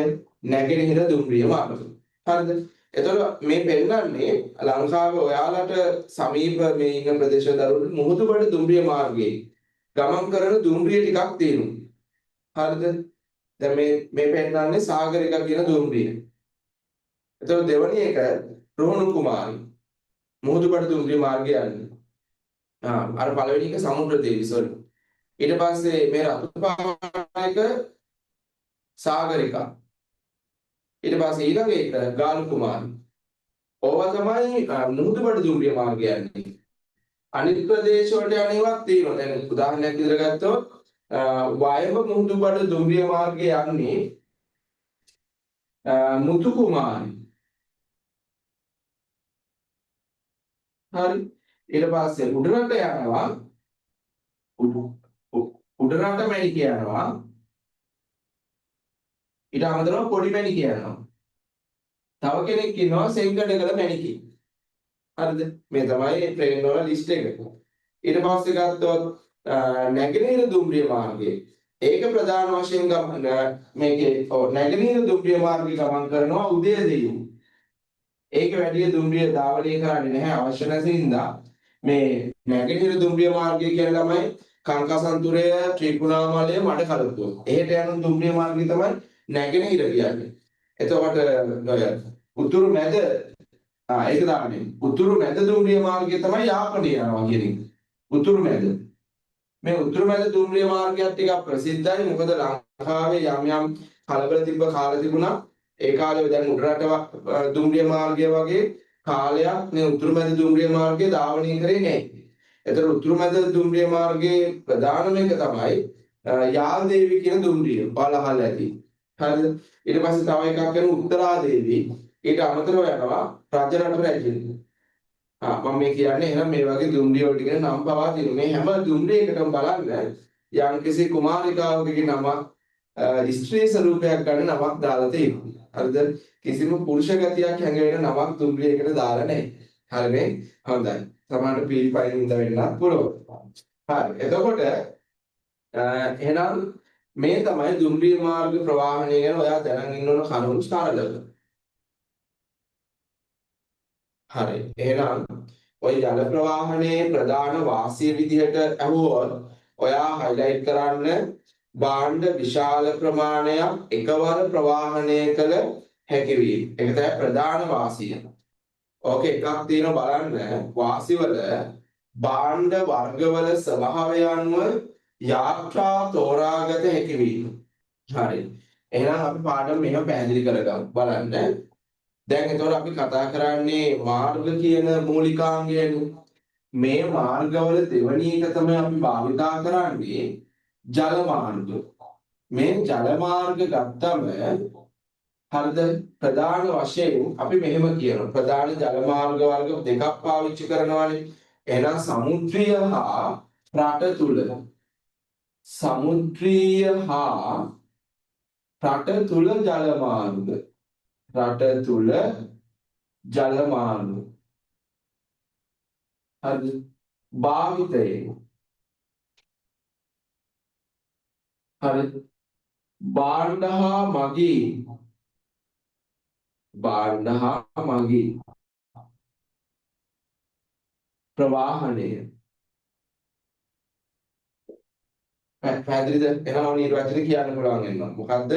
නැගෙනහිර දුම්රිය මාර්ග. හරිද? එතකොට මේ පෙන්නන්නේ ලංකාවේ ඔයාලට සමීප මේ ඉන්න ප්‍රදේශ දරුවෝ මුහුදු බඩ දුම්රිය මාර්ගයේ ගමන් කරන දුම්රිය ටිකක් තියෙනවා. හරිද? දැන් මේ පෙන්නන්නේ සාගරික කියන දුම්රිය. එතකොට දෙවැනි එක රෝහණ කුමාරි මුහුදු බඩ දුම්රිය මාර්ගය යන්නේ. අර පළවෙනි එක සමුද්‍ර දේවි සෝරි. ඊට පස්සේ මේ රතු පාට එක සාගරිකා. ඊට පස්සේ ඊළඟ එක ගාලු කුමාරි. ඕවා තමයි මුහුදු බඩ දුම්රිය මාර්ගය යන්නේ. අනිත් ප්‍රදේශ වලට යන්නේවත් තියෙනවා. දැන් උදාහරණයක් විදිහට ගත්තොත් වයඹ මුහුදු බඩ දුම්රිය මාර්ගය යන්නේ මුතු කුමාරි. හරි. ඊට පස්සේ උඩරට යනවා උඩරට මැණික යනවා. ඊට අමතරව පොඩි මැණික යනවා. තව කෙනෙක් ඉන්නවා සෙන්ගඩගල මැණික. හරිද? මේ තමයි ට්‍රේන් වල ලිස්ට් එක. ඊට පස්සේ ගත්තොත් නැගෙනහිර දුම්රිය මාර්ගය. ඒක ප්‍රධාන වශයෙන් මේකේ නැගෙනහිර දුම්රිය මාර්ගය ගමන් කරනවා උදේදීම. ඒක වැඩි දුම්රිය ධාවනය කරන්නේ නැහැ අවශ්‍ය නැසින්දා මේ නැගෙනහිර දුම්රිය මාර්ගය කියන ළමයි කංකසන්තුරය ත්‍රිකුණාමලය මඩ කලපුව. එහෙට යන දුම්රිය මාර්ගය තමයි නැගෙනහිර කියන්නේ. එතකොට උතුරු මැද ඒක දාන්නේ. උතුරු මැද දුම්රිය මාර්ගය තමයි යාපනය යනවා කියන එක. උතුරු මැද. මේ උතුරු මැද දුම්රිය මාර්ගයත් ටිකක් ප්‍රසිද්ධයි. මොකද ලංකාවේ යම් යම් කලබල තිබ්බ කාලෙ තිබුණා. ඒ කාලේ දැන් උඩරට දුම්රිය මාර්ගය වගේ කාලයක් මේ උතුරු මැද දුම්රිය මාර්ගය ධාවනය කරේ නැහැ. ඒතර උතුරු මැද දුම්රිය මාර්ගයේ ප්‍රධානම එක තමයි යාල් දේවි කියන දුම්රිය. බලහල් ඇති. හරිද? ඊට පස්සේ තව එකක් වෙන උත්තරා දේවි. ඊට අමතරව යනවා රජරට රැජින. මම මේ කියන්නේ එහෙනම් මේ වගේ දුම්රිය වලට කියන නම් පවා තියෙනවා. මේ හැම දුම්රියකටම බලන්න යම්කිසි කුමාරිකාවකගේ නමක් ස්ත්‍රී ස්වරූපයක් ගන්න නමක් දාලා තියෙනවා. හරිද? කිසිම පුරුෂ ගතියක් හැඟෙන නමක් දුම්රියකට දාලා නැහැ. හරිනේ? හොඳයි. සමහරට පිළිපයින් ඉඳ වෙන්නත් පුළුවන්. හරි. එතකොට එහෙනම් මේ තමයි දුම්රිය මාර්ග ප්‍රවාහණය ගැන ඔයා දැනන් ඉන්න ඕන කරුණු සාරලක. හරි. එහෙනම් ඔය ජල ප්‍රවාහනයේ ප්‍රධාන වාසිය විදිහට අහුවොත් ඔයා highlight කරන්න භාණ්ඩ විශාල ප්‍රමාණයක් එකවර ප්‍රවාහනය කළ හැකි වීම. ඒක තමයි ප්‍රධාන වාසිය. ඕකේ එකක් තියෙනවා බලන්න වාසිවල භාණ්ඩ වර්ගවල ස්වභාවය අනුව යාත්‍රා තෝරාගත හැකි වීම. හරි. එහෙනම් අපි පාඩම මෙහෙම පැහැදිලි කරගමු. බලන්න. දැන් එතකොට අපි කතා කරන්නේ මාර්ග කියන මූලිකාංගයනේ. මේ මාර්ගවල දෙවැනි එක තමයි අපි භාවිතා කරන්නේ ජල මාර්ග. මේ ජල මාර්ග ගත්තම හරිද ප්‍රධාන වශයෙන් අපි මෙහෙම කියනවා. ප්‍රධාන ජල මාර්ග වර්ග දෙකක් පාවිච්චි කරනවානේ. එහෙනම් සමුද්‍රීය හා රට තුල සමුද්‍රීය හා රට තුල ජල මාර්ග රට තුල ජල මාර්ග හරි භාවිතයේ හරි භාණ්ඩ හා මගී ප්‍රවාහණය පැහැදිලිද? එහෙනම් නිර්වචන කියන්න පුළුවන් වෙනවා. මොකද්ද?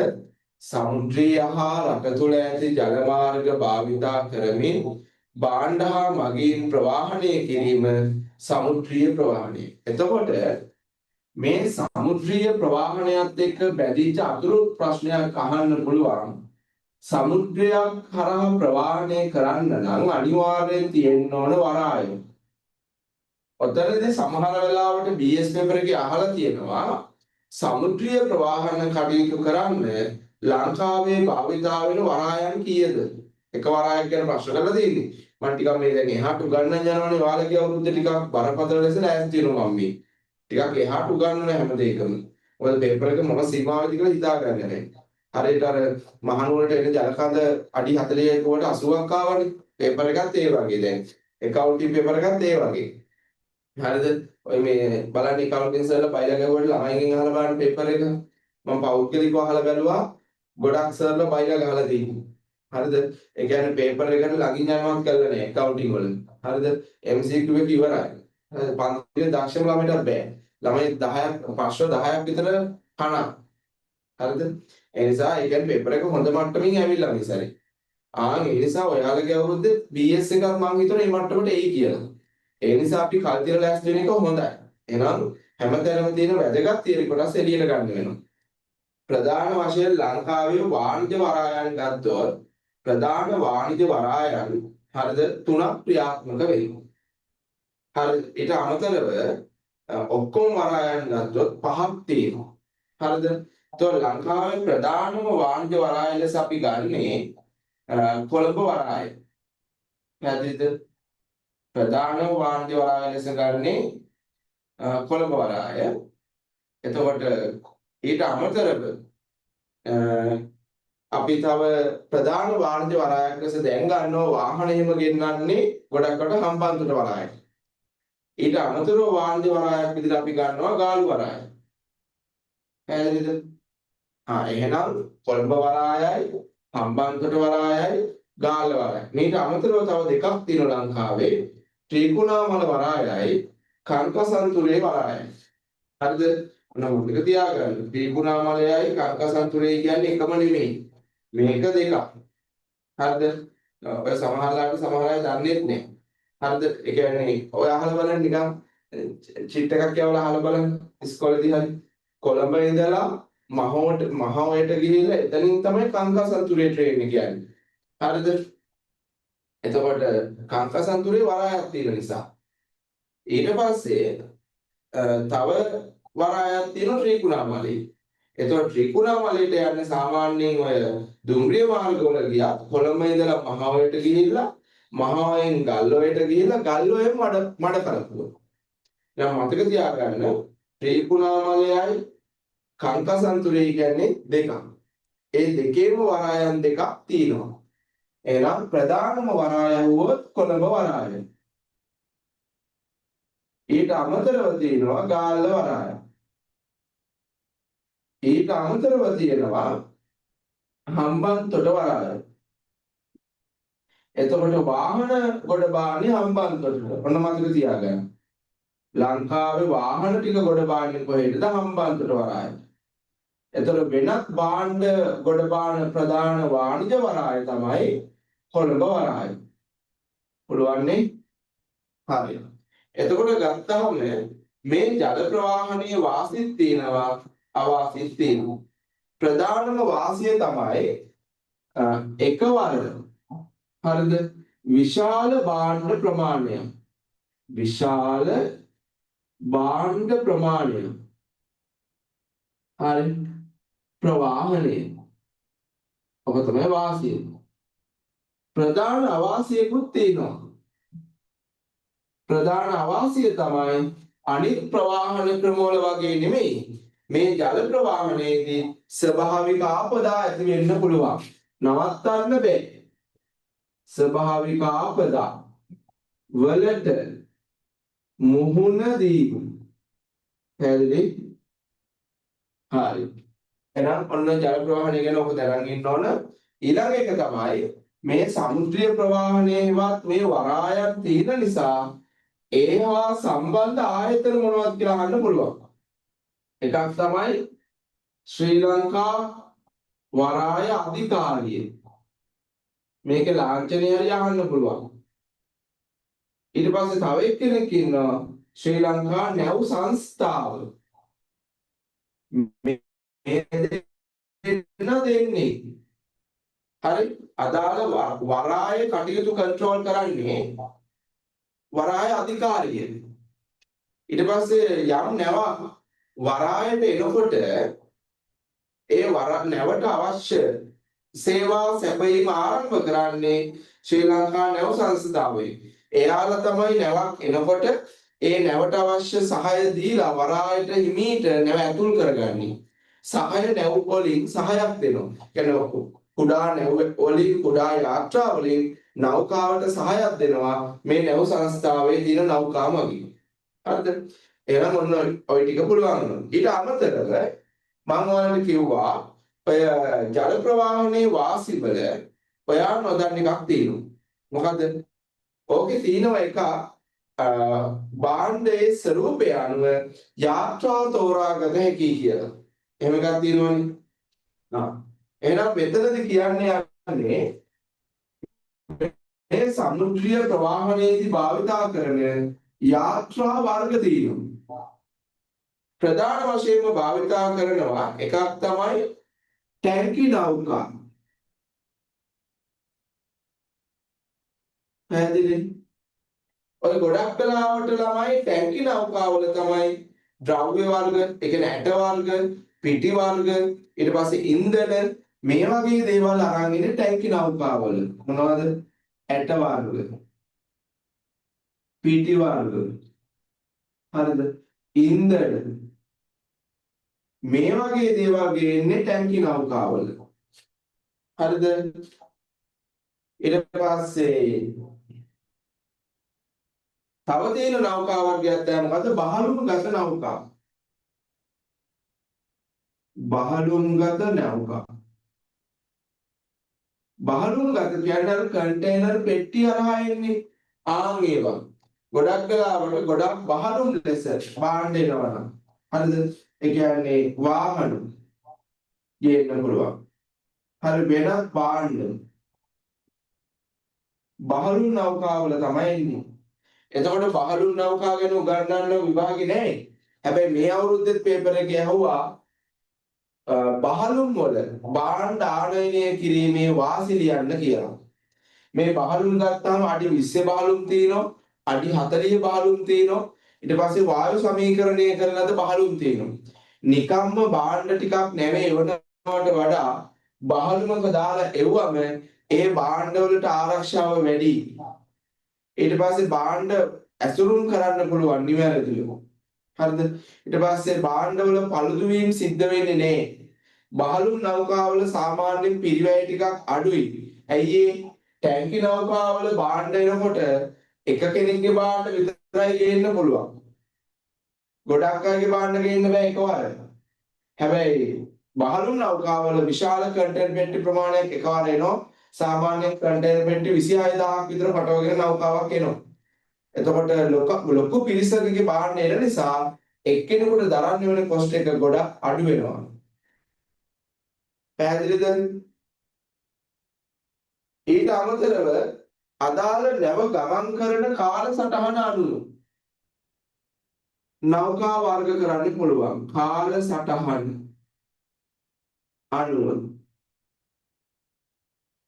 සමුද්‍රීය හා රට තුළ ඇති ජල මාර්ග භාවිතා කරමින් භාණ්ඩ හා මගීන් ප්‍රවාහණය කිරීම සමුද්‍රීය ප්‍රවාහණය. එතකොට මේ සමුද්‍රීය ප්‍රවාහණයත් එක්ක බැඳිච්ච අතුරු ප්‍රශ්නයක් අහන්න පුළුවන්. සමුද්‍රයක් හරහා ප්‍රවාහණය කරන්න නම් අනිවාර්යෙන් තියෙන්න ඕන වරාය. ඔතනදී සමහර වෙලාවට BS පේපර් එකේ අහලා තියෙනවා සමුද්‍රීය ප්‍රවාහන කටයුතු කරන්න ලංකාවේ භාවිතා වෙන වරායන් කීයද? එක වරායක් ගැන ප්‍රශ්න කරලා තියෙන්නේ. මම ටිකක් මේ දැන් එහාට උගන්වන්න යනවනේ වාලගේ අවුරුද්ද ටිකක් බරපතල ලෙස ලෑස්ති වෙනවා මම මේ. ටිකක් එහාට උගන්වන හැම දෙයකම. මොකද පේපර් එක මොන සීමාවද කියලා හිතාගන්නේ නැහැ. හරියට අර මහනුවරට එන ජලකඳ අඩි 41කට 80ක් ආවනේ. පේපර් එකත් ඒ වගේ දැන්. එකවුන්ටින් පේපර් එකත් ඒ වගේ. හරිද? ඔය මේ බලන්න එකවුන්ටින් සර්ලා බයිලා ගහුවට ළමයිගෙන් අහලා බලන්න පේපර් එක. මම පෞද්ගලිකව අහලා බැලුවා. ගොඩක් සර්ලා බයිලා ගහලා තියෙනවා. හරිද? ඒ කියන්නේ පේපර් එකට ළඟින් යනවත් කරලා නැහැ එකවුන්ටින් වල. හරිද? MCQ එක ඉවරයි. හරිද? පන්තියේ දක්ෂම ළමයිට බෑ. ළමයි 10ක් ප්‍රශ්න 10ක් විතර කනවා. හරිද? ඒ නිසා ඒ කියන්නේ පේපර් එක හොඳ මට්ටමින් ඇවිල්ලා මේ සැරේ. ඒ නිසා ඔයාලගේ අවුරුද්දේ BS එකක් මම හිතුවා මේ මට්ටමට එයි කියලා. ඒ නිසා අපි කල්තිර ලෑස්ති වෙන එක හොඳයි. එහෙනම් හැමතැනම තියෙන වැදගත් තියරි කොටස් එළියට ගන්න වෙනවා. ප්‍රධාන වශයෙන් ලංකාවේ වාණිජ වරායන් ගත්තොත් ප්‍රධාන වාණිජ වරායන් හරිද තුනක් ක්‍රියාත්මක වෙනවා. හරිද? ඊට අමතරව ඔක්කොම වරායන් ගත්තොත් පහක් තියෙනවා. හරිද? તો ලංකාවේ ප්‍රධානම වාණිජ වරාය ලෙස අපි ගන්නේ කොළඹ වරාය. පැහැදිලිද? ප්‍රධාන වාණිජ වරාය ලෙස ගන්නේ කොළඹ වරාය. එතකොට ඊට අමතරව අපි තව ප්‍රධාන වාණිජ වරායක් ලෙස දැන් ගන්නවා වාහන හිම ගෙන්නන්නේ ගොඩක්කට හම්බන්තොට වරාය. ඊට අමතරව වාණිජ වරායක් විදිහට අපි ගන්නවා ගාලු වරාය. පැහැදිලිද? එහෙනම් කොළඹ වරායයි හම්බන්තොට වරායයි ගාල්ල වරායයි. මේට අමතරව තව දෙකක් තියෙනවා ලංකාවේ ත්‍රිකුණාමල වරායයි කංකසන්තුරේ වරායයි. හරිද? ඔන්න මොකද තියාගන්න. ත්‍රිකුණාමලයයි කංකසන්තුරේ කියන්නේ එකම නෙමෙයි. මේක දෙකක්. හරිද? ඔය සමහර අය දන්නේත් නෑ. හරිද? ඒ කියන්නේ ඔය අහලා බලන්න නිකන් චිට් එකක් කියවලා අහලා බලන්න ඉස්කෝලේදී හරි. කොළඹ ඉඳලා මහෝයට ගිහිල්ලා එතනින් තමයි කංකසන්තුරේ ට්‍රේන් එක යන්නේ. හරිද? එතකොට කංකසන්තුරේ වරායක් තියෙන නිසා. ඊට පස්සේ තව වරායක් තියෙනවා ත්‍රිකුණාමලේ. එතකොට ත්‍රිකුණාමලේට යන්න සාමාන්‍යයෙන් ඔය දුම්රිය මාර්ගවල ගියා කොළඹ ඉඳලා මහාවයට ගිහිල්ලා මහාවයෙන් ගල්ඔයට ගිහිල්ලා ගල්ඔයෙන් මඩ කරපුවා. දැන් මතක තියාගන්න ත්‍රිකුණාමලයයි කංකසන්තුරේ කියන්නේ දෙකක්. ඒ දෙකේම වරායන් දෙකක් තියෙනවා. එහෙනම් ප්‍රධානම වරාය වුවොත් කොළඹ වරාය. ඊට අමතරව තියෙනවා ගාල්ල වරාය. ඊට අමතරව තියෙනවා හම්බන්තොට වරාය. එතකොට වාහන ගොඩ බාන්නේ හම්බන්තොට. ඔන්න මතක තියාගන්න. ලංකාවේ වාහන ටික ගොඩ බාන්නේ කොහෙටද? හම්බන්තොට වරායට. එතකොට වෙනත් භාණ්ඩ ගොඩ බාන ප්‍රධාන වාණිජ වරාය තමයි කොළඹ වරාය. පුළුවන් නේ? හරියට. එතකොට ගත්තාම මේ ජල ප්‍රවාහනයේ වාසිත් තියෙනවා අවාසිත් තියෙනවා. ප්‍රධානම වාසිය තමයි එකවර හරිද විශාල භාණ්ඩ ප්‍රමාණය. විශාල භාණ්ඩ ප්‍රමාණය. හරි ප්‍රවාහනය. ඔබ තමයි වාසිය. ප්‍රධාන අවාසියකුත් තියෙනවා. ප්‍රධාන අවාසිය තමයි අනිත් ප්‍රවාහන ක්‍රමවල වගේ නෙමෙයි. මේ ජල ප්‍රවාහනයේදී ස්වභාවික ආපදා ඇති වෙන්න පුළුවන්. නවත්තන්න බෑ. ස්වභාවික ආපදා වලට මුහුණ දීම. පැහැදිලි? හරි. එහෙනම් ඔන්න ජල ප්‍රවාහනය ගැන ඔබ දැනගෙන ඉන්න ඕන. ඊළඟ එක තමයි මේ සමුද්‍රීය ප්‍රවාහනයේවත් මේ වරායක් තියෙන නිසා ඒවා සම්බන්ධ ආයතන මොනවද කියලා අහන්න පුළුවන්. එකක් තමයි ශ්‍රී ලංකා වරාය අධිකාරිය. මේකේ ලාංඡනය හරි අහන්න පුළුවන්. ඊට පස්සේ තව එක්කෙනෙක් ඉන්නවා ශ්‍රී ලංකා නැව් සංස්ථාව. මේ දෙන්නේ හරි අදාළ වරාය කටයුතු කන්ට්‍රෝල් කරන්නේ වරාය අධිකාරිය. ඊට පස්සේ යම් නැවක් වරායට එනකොට ඒ නැවට අවශ්‍ය සේවා සැපයීම ආරම්භ කරන්නේ ශ්‍රී ලංකා නැව සංස්ථාවයි. එයාලා තමයි නැවක් එනකොට ඒ නැවට අවශ්‍ය සහාය දීලා වරායට හිමීට නැව ඇතුල් කරගන්නේ. සහාය නැව් වලින් සහායක් දෙනවා. කියන්නේ කුඩා නැව් වලින් කුඩා යාත්‍රා වලින් නෞකාවට සහායක් දෙනවා මේ නැව් සංස්ථාවේ තියෙන නෞකා මගින්. හරිද? එහෙනම් ඔන්න ඔය ටික පුළුවන්. ඊට අමතරව මම ඔයාලට කිව්වා ඔය ජල ප්‍රවාහනයේ වාසිවල ඔයා නොදන්න එකක් තියෙනවා. මොකද්ද? ඕකේ තියෙනවා එක භාණ්ඩයේ ස්වරූපය අනුව යාත්‍රා තෝරාගත හැකි කියලා. එහෙම එකක් තියෙනවනේ. එහෙනම් මෙතනදී කියන්නේ මේ සමුද්‍රීය ප්‍රවාහනයේදී භාවිතා කරන යාත්‍රා වර්ග තියෙනවා. ප්‍රධාන වශයෙන්ම භාවිතා කරනවා එකක් තමයි ටැංකි නෞකා. පැහැදිලි? ඔය ගොඩක් කලාවට ළමයි ටැංකි නෞකාවල තමයි ද්‍රව්‍ය වර්ග, ඒ කියන්නේ ඇට වර්ග, පිටි වර්ග, ඊට පස්සේ ඉන්ධන මේ වගේ දේවල් අරන් ඉන්නේ ටැංකි නෞකාවල. මොනවද? ඇට වර්ග, පිටි වර්ග, හරිද? ඉන්ධන මේ වගේ දේවල් ගේන්නේ ටැංකි නෞකාවල. හරිද? ඊට පස්සේ තව තියෙන නෞකා වර්ගයක් තමයි මොකද්ද? බහලුම්ගත නෞකා. බහලුම්ගත නෞකා. බහලුම්ගත කියන්නේ අර කන්ටේනර් පෙට්ටිය හරහා එන්නේ. ආන් ඒවා. ගොඩක් වෙලාවට ගොඩක් බහලුම් ලෙස භාණ්ඩ එනවා. හරිද? ඒ කියන්නේ වාහන ගේන්න පුළුවන්. හරි වෙනත් භාණ්ඩ බහලුන් නෞකාවල තමයි එන්නේ. එතකොට බහලුන් නෞකා ගැන උගන්වන්න විභාගේ නැහැ. හැබැයි මේ අවුරුද්දේ පේපර් එකේ ඇහුවා බහලුන් වල භාණ්ඩ ආනයනය කිරීමේ වාසි ලියන්න කියලා. මේ බහලුන් ගත්තාම අඩි 20 බහලුන් තියෙනවා, අඩි 40 බහලුන් තියෙනවා. ඊට පස්සේ වායු සමීකරණය කරන ලද බහලුන් තියෙනවා. නිකම්ම භාණ්ඩ ටිකක් නෙමෙයි වුණාට වඩා බහලුමක දාලා එව්වම ඒ භාණ්ඩ වලට ආරක්ෂාව වැඩි. ඊට පස්සේ භාණ්ඩ ඇසුරුම් කරන්න පුළුවන් නිවැරදිව. හරිද? ඊට පස්සේ භාණ්ඩවල පළුදු වීම සිද්ධ වෙන්නේ නැහැ. බහලුන් නෞකාවල සාමාන්‍යයෙන් පිරිවැය ටිකක් අඩුයි. ඇයි ඒ? ටැංකි නෞකාවල භාණ්ඩ එනකොට එක කෙනෙක්ගේ භාණ්ඩ විතරයි ගේන්න පුළුවන්. ගොඩක් අයගේ භාණ්ඩ ගේන්න බෑ එකවර. හැබැයි බහලුන් නෞකාවල විශාල කන්ටේනර් පෙට්ටි ප්‍රමාණයක් එකවර එනවා. සාමාන්‍ය කන්ටේනර් පෙට්ටි 26000ක් විතර පටවගෙන නෞකාවක් එනවා. එතකොට ලොකු පිරිසකගේ භාණ්ඩ එන නිසා එක්කෙනෙකුට දරන්න වෙන කොස්ට් එක ගොඩක් අඩු වෙනවා. පැහැදිලිද? ඊට අමතරව අදාළ නැව ගමන් කරන කාලසටහන අනුව නෞකා වර්ග කරන්න පුළුවන්. කාලසටහන අනුව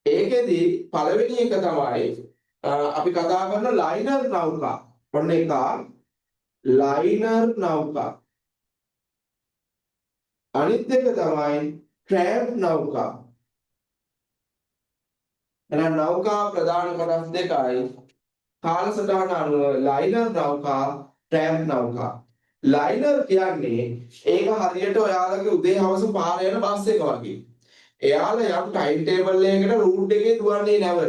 ඒකෙදි පළවෙනි එක තමයි අපි කතා කරන ලයිනර් නෞකා. ඔන්න එක ලයිනර් නෞකා. අනිත් එක තමයි ට්‍රෑම් නෞකා. එහෙනම් නෞකා ප්‍රධාන කොටස් දෙකයි. කාලසටහන අනුව ලයිනර් නෞකා, ට්‍රෑම් නෞකා. ලයිනර් කියන්නේ ඒක හරියට ඔයාලගේ උදේ හවස පාර යන බස් එක වගේ. එයාලා යම් ටයිම් ටේබල් එකකට රූට් එකේ දුවන්නේ නැව.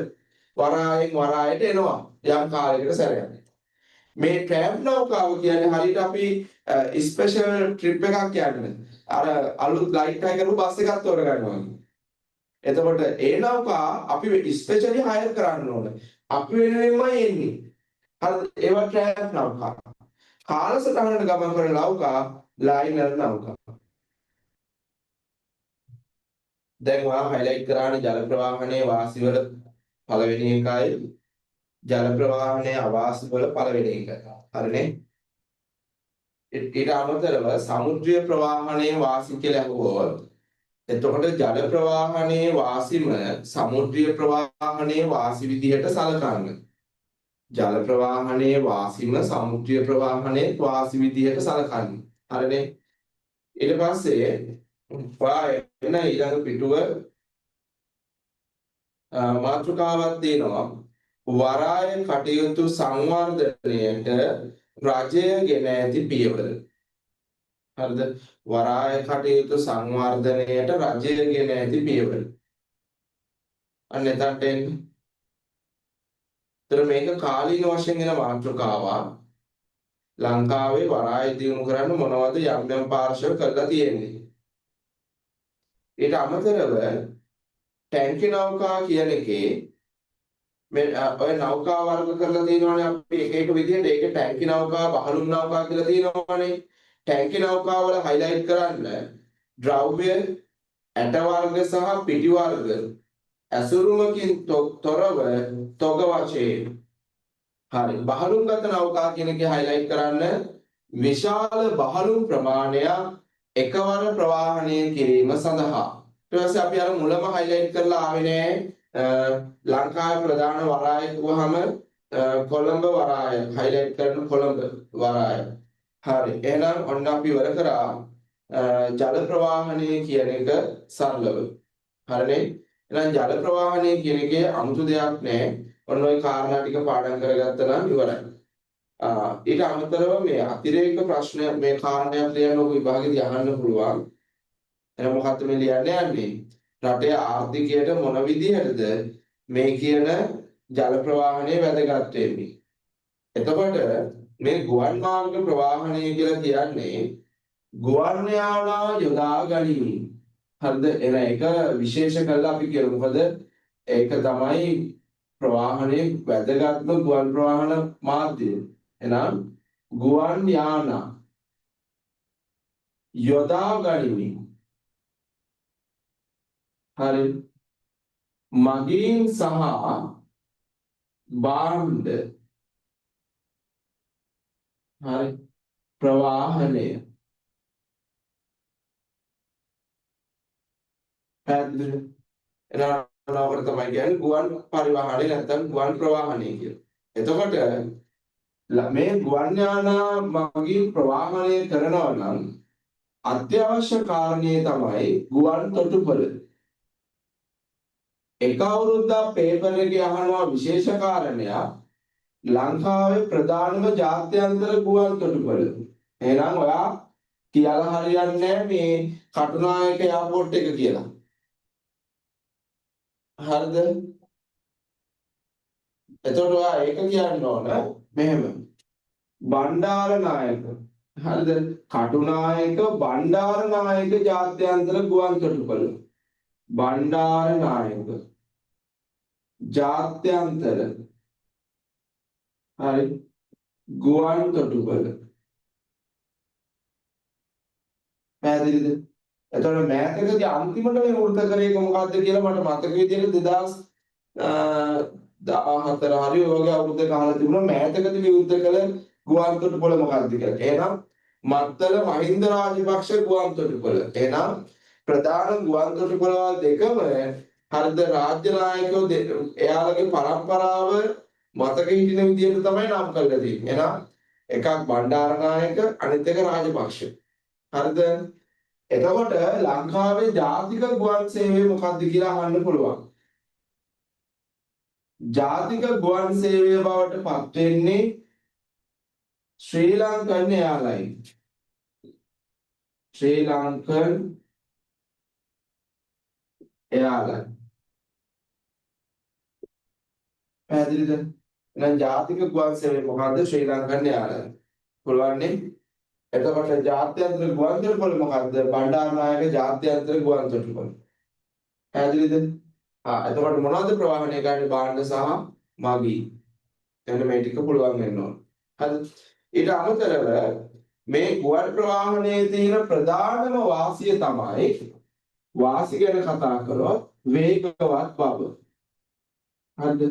වරායෙන් වරායට එනවා යම් කාලයකට සැරයක්. මේ ට්‍රෑම් නෞකාව කියන්නේ හරියට අපි ස්පෙෂල් ට්‍රිප් එකක් යන්න. අර අලුත් ලයිට් එකක් කරු බස් එකක් තෝරගන්නවා. එතකොට ඒ නෞකා අපි ස්පෙෂලි හයර් කරන්න ඕන. අපි වෙනුවෙන්මයි එන්නේ. හරිද? ඒවා ට්‍රෑම් නෞකා. කාලසටහනට ගමන් කරන නෞකා ලයිනර් නෞකා. දැන් ඔයා හයිලයිට් කරානේ ජල ප්‍රවාහනයේ වාසිවල පළවෙනි එකයි ජල ප්‍රවාහනයේ අවාසිවල පළවෙනි එක. හරිනේ? ඊට අමතරව සමුද්‍රීය ප්‍රවාහනයේ වාසි කියලා අහුවොත් එතකොට ජල ප්‍රවාහනයේ වාසිම සමුද්‍රීය ප්‍රවාහනයේ වාසි විදිහට සලකන්න. ජල ප්‍රවාහනයේ වාසිම සමුද්‍රීය ප්‍රවාහනයේ වාසි විදිහට සලකන්න. හරිනේ? ඊට පස්සේ එන ඊළඟ පිටුව මාතෘකාවක් දෙනවා. වරාය කටයුතු සංවර්ධනයට රජය ගෙන ඇති පියවර. හරිද? වරාය කටයුතු සංවර්ධනයට රජය ගෙන ඇති පියවර. අන්න එතනට එන්න. ඒතර මේක කාලීන වශයෙන් එන මාතෘකාවක්. ලංකාවේ වරාය දියුණු කරන්න මොනවද යම් යම් පාර්ශ්ව කරලා තියෙන්නේ. ඊට අමතරව ටැංකි නෞකා කියන එකේ මේ ඔය නෞකා වර්ග කරලා තියෙනවානේ අපි එක එක විදිහට. ඒක ටැංකි නෞකා, බහලුන් නෞකා කියලා තියෙනවානේ. ටැංකි නෞකා වල හයිලයිට් කරන්න ද්‍රව්‍ය, ඇට වර්ග සහ පිටි වර්ග ඇසුරුමකින් තොරව තොග වශයෙන්. හරි. බහලුන්ගත නෞකා කියන එකේ හයිලයිට් කරන්න විශාල බහලුන් ප්‍රමාණයක් එකවර ප්‍රවාහනය කිරීම සඳහා. ඊට පස්සේ අපි අර මුලම හයිලයිට් කරලා ආවේ නෑ ලංකාවේ ප්‍රධාන වරාය කිව්වහම කොළඹ වරාය හයිලයිට් කරන කොළඹ වරාය. හරි. එහෙනම් ඔන්න අපි ඉවර කරා ජල ප්‍රවාහනය කියන එක සරලව. හරිනේ? එහෙනම් ජල ප්‍රවාහනය කියන එකේ අමුතු දෙයක් නෑ. ඔන්න ඔය කාරණා ටික පාඩම් කරගත්තා නම් ඉවරයි. ඊට අමතරව මේ අතිරේක ප්‍රශ්න මේ කාරණයක් ලියන්න ඔබ විභාගෙදී අහන්න පුළුවන්. එහෙනම් මොකක්ද මේ ලියන්න යන්නේ? රටේ ආර්ථිකයට මොන විදිහටද මේ කියන ජල ප්‍රවාහනය වැදගත් වෙන්නේ? එතකොට මේ ගුවන් මාර්ග ප්‍රවාහනය කියලා කියන්නේ ගුවන් යානා යොදා ගැනීම. හරිද? එන එක විශේෂ කරලා අපි කියමු. මොකද ඒක තමයි ප්‍රවාහනයේ වැදගත්ම ගුවන් ප්‍රවාහන මාධ්‍යය. එහෙනම් ගුවන් යානා යොදා ගැනීම. හරි. මගීන් සහ භාණ්ඩ හරි ප්‍රවාහනය පැහැදිලිද? එහෙනම් අපිට තමයි කියන්නේ ගුවන් පරිවහනය නැත්නම් ගුවන් ප්‍රවාහනය කියලා. එතකොට මේ ගුවන් යානා මගින් ප්‍රවාහනය කරනවා නම් අත්‍යවශ්‍ය කාරණේ තමයි ගුවන් තොටුපළ. එක අවුරුද්දක් පේපර් එකේ අහනවා විශේෂ කාරණයක් ලංකාවේ ප්‍රධානම ජාත්‍යන්තර ගුවන් තොටුපළ. එහෙනම් ඔයා කියලා හරියන්නේ නැහැ මේ කටුනායක එයාපෝට් එක කියලා. හරිද? එතකොට ඔයා ඒක කියන්න ඕන මෙහෙම. බණ්ඩාරනායක. හරිද? කටුනායක බණ්ඩාරනායක ජාත්‍යන්තර ගුවන් තොටුපළ. බණ්ඩාරනායක ජාත්‍යන්තර හරි ගුවන් තොටුපළ. පැහැදිලිද? එතකොට මෑතකදී අන්තිමට මේ වෘත කරේක මොකද්ද කියලා මට මතක විදියට 2014 හරි ඔය වගේ අවුරුද්දක අහලා තිබුණා මෑතකදී විවෘත කළ ගුවන් තොටුපළ මොකක්ද කියලා. එහෙනම් මත්තල මහින්ද රාජපක්ෂ ගුවන් තොටුපළ. එහෙනම් ප්‍රධාන ගුවන් තොටුපළ දෙකම හරිද රාජ්‍ය නායකයෝ එයාලගේ පරම්පරාව මතක හිටින විදිහට තමයි නම් කරලා තියෙන්නේ. එහෙනම් එකක් බණ්ඩාරනායක අනිත් එක රාජපක්ෂ. හරිද? එතකොට ලංකාවේ ජාතික ගුවන් සේවය මොකක්ද කියලා අහන්න පුළුවන්. ජාතික ගුවන් සේවය බවට පත් වෙන්නේ ශ්‍රී ලංකන් එයාලයින්. ශ්‍රී ලංකන් එයාලයින්. පැහැදිලිද? එහෙනම් ජාතික ගුවන් සේවය මොකක්ද? ශ්‍රී ලංකන් එයාලයින්. පුළුවන් නේ? එතකොට ජාත්‍යන්තර ගුවන් තොටුපළ මොකක්ද? බණ්ඩාරනායක ජාත්‍යන්තර ගුවන් තොටුපළ. පැහැදිලිද? එතකොට මොනවද ප්‍රවාහනය කරන්නේ? භාණ්ඩ සහ මගී. එන්න මේ ටික පුළුවන් වෙන්න ඕන. හරි. ඊට අමතරව මේ ගුවන් ප්‍රවාහනයේ තියෙන ප්‍රධානම වාසිය තමයි වාසි ගැන කතා කරොත් වේගවත් බව. හරිද?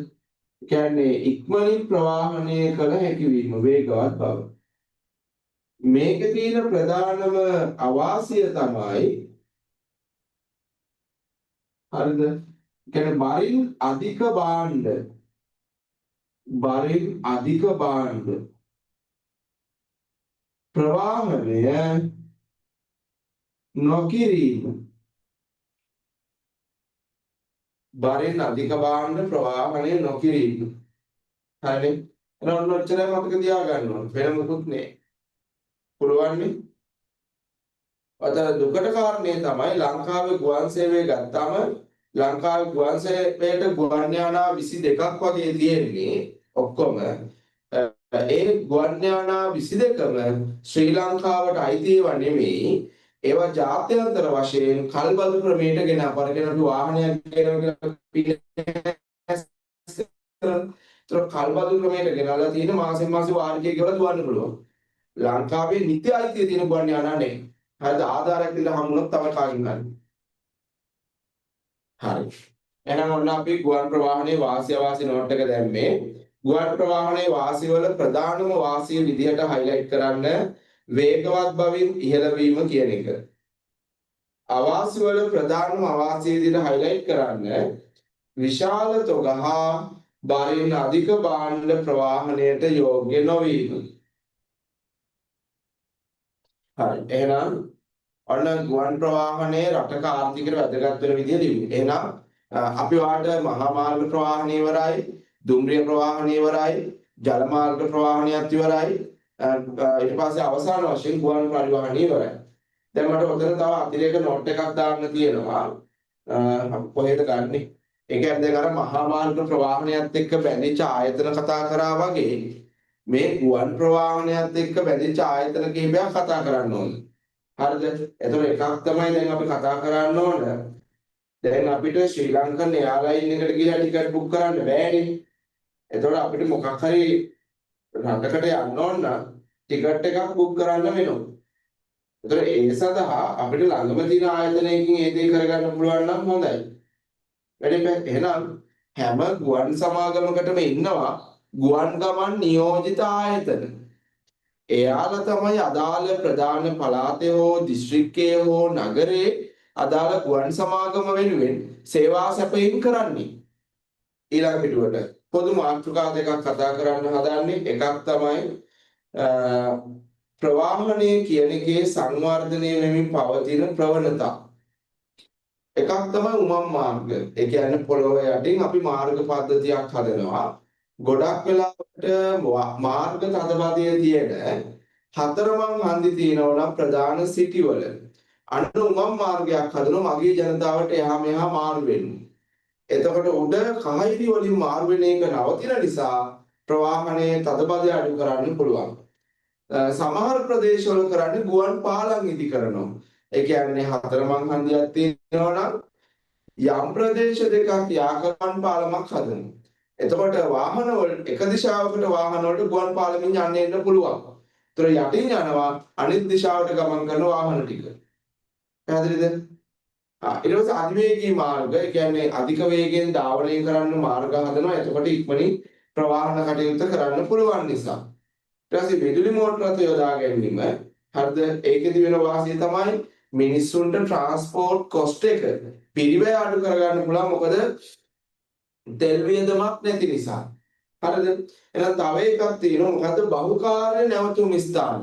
කියන්නේ ඉක්මනින් ප්‍රවාහනය කළ හැකි වීම වේගවත් බව. මේකේ තියෙන ප්‍රධානම අවාසිය තමයි හරිද? කියන්නේ බරින් අධික භාණ්ඩ ප්‍රවාහනය නොකිරීම. බරින් අධික භාණ්ඩ ප්‍රවාහනය නොකිරීම. හරිනේ? එහෙනම් ඔන්න ඔච්චරයි මතක තියාගන්න ඕන. වෙන මොකුත් නෑ. පුළුවන් නේ? අතන දුකට කාරණේ තමයි ලංකාවේ ගුවන් සේවය ගත්තාම ලංකාවේ ගුවන් සේවයට ගුවන් යානා 22ක් වගේ තියෙන්නේ ඔක්කොම ඒ ගුවන් යානා 22ම ශ්‍රී ලංකාවට අයිති ඒවා නෙමෙයි ඒවා ජාත්‍යන්තර වශයෙන් කල්බදු ක්‍රමයට ගෙන අපරගෙන අපි වාහනයක් ගෙනවගෙන කල්බදු ක්‍රමයට ගෙනලා තියෙන මාසෙන් මාසෙ වාරිකය ගෙවලා දුවන්න පුළුවන් ලංකාවේ නිත්‍ය අයිතිය තියෙන ගුවන් යානා නෙමෙයි හරිද ආධාරයක් දීලා හම්බුනොත් තමයි කාගෙන් ගන්න හරි එහෙනම් ඔන්න අපි ගුවන් ප්‍රවාහනයේ වාසිය අවාසි නෝට් එක දැම්මේ ගුවන් ප්‍රවාහනයේ වාසිවල ප්‍රධානම වාසිය විදිහට highlight කරන්න වේගවත් බවින් ඉහළ වීම කියන එක. අවාසිවල ප්‍රධානම අවාසිය විදිහට highlight කරන්න විශාල තොගහා බරින් අධික භාණ්ඩ ප්‍රවාහනයට යෝග්‍ය නොවීම. හරි එහෙනම් ඔන්න ගුවන් ප්‍රවාහනයේ රටක ආර්ථිකයට වැදගත් වෙන විදිහ ලියමු. එහෙනම් අපි වාට මහා මාර්ග ප්‍රවාහනය ඉවරයි, දුම්රිය ප්‍රවාහනය ඉවරයි, ජල මාර්ග ප්‍රවාහනයත් ඉවරයි. ඊට පස්සේ අවසාන වශයෙන් ගුවන් පරිවහනය ඉවරයි. දැන් මට ඔතන තව අතිරේක නෝට් එකක් දාන්න තියෙනවා. අපි කොහෙද ගන්නෙ? ඒ කියන්නේ දැන් අර මහා මාර්ග ප්‍රවාහනයත් එක්ක බැඳිච්ච ආයතන කතා කරා වගේ මේ ගුවන් ප්‍රවාහනයත් එක්ක බැඳිච්ච ආයතන කිහිපයක් කතා කරන්න ඕනේ. හරිද? එතකොට එකක් තමයි දැන් අපි කතා කරන්න ඕන. දැන් අපිට ශ්‍රී ලංකන් එයාර්ලයින් එකට ගිහලා ටිකට් බුක් කරන්න බෑනේ. එතකොට අපිට මොකක් හරි රටකට යන්න ඕන නම් ටිකට් එකක් බුක් කරන්න වෙනවා. එතකොට ඒ සඳහා අපිට ළඟම තියෙන ආයතනයකින් ඒ දේ කරගන්න පුළුවන් නම් හොඳයි. එහෙනම් හැම ගුවන් සමාගමකටම ඉන්නවා ගුවන් ගමන් නියෝජිත ආයතන. එයාලා තමයි අදාළ ප්‍රධාන පළාතේ හෝ දිස්ත්‍රික්කයේ හෝ නගරේ අදාළ ගුවන් සමාගම වෙනුවෙන් සේවා සැපයීම් කරන්නේ. ඊළඟ පිටුවට පොදු මාතෘකා දෙකක් කතා කරන්න හදන්නේ. එකක් තමයි ප්‍රවාහනය කියන එකේ සංවර්ධනය වෙමින් පවතින ප්‍රවණතා. එකක් තමයි උමම් මාර්ග. ඒ කියන්නේ පොළොව යටින් අපි මාර්ග පද්ධතියක් හදනවා. ගොඩක් වෙලාවට මාර්ග තදබදියේ තියෙන හතරමං හන්දි තියෙනවා නම් ප්‍රධාන සිටි වල අන්න උමම් මාර්ගයක් හදනවා මගේ ජනතාවට එහා මෙහා මාරු වෙන්න. එතකොට උඩ කහිරි වලින් මාරු වෙන එක නවතින නිසා ප්‍රවාහනයේ තදබදය අඩු කරන්න පුළුවන්. සමහර ප්‍රදේශවල කරන්නේ ගුවන් පාලම් ඉදි කරනවා. ඒ කියන්නේ හතරමං හන්දියක් තියෙනවා නම් යම් ප්‍රදේශ දෙකක් යාකරන් පාලමක් හදනවා. එතකොට වාහන වල එක දිශාවකට වාහන වලට ගුවන් පාලමින් යන්න එන්න පුළුවන්. ඒතර යටින් යනවා අනිත් දිශාවට ගමන් කරන වාහන ටික. පැහැදිලිද? ඊට පස්සේ අධිවේගී මාර්ග, ඒ කියන්නේ අධික වේගයෙන් ධාවනය කරන්න මාර්ග හදනවා. එතකොට ඉක්මනින් ප්‍රවාහන කටයුතු කරන්න පුළුවන් නිසා. ඊට පස්සේ විදුලි මෝටර රථ යොදා ගැනීම. හරිද? ඒකෙදි වෙන වාසිය තමයි මිනිස්සුන්ට ට්‍රාන්ස්පෝර්ට් කොස්ට් එක පිරිවැය අඩු කරගන්න පුළුවන්. මොකද තෙල් වියදමක් නැති නිසා. හරිද? එහෙනම් තව එකක් තියෙනවා. මොකද්ද? බහුකාර්ය නැවතුම් ස්ථාන.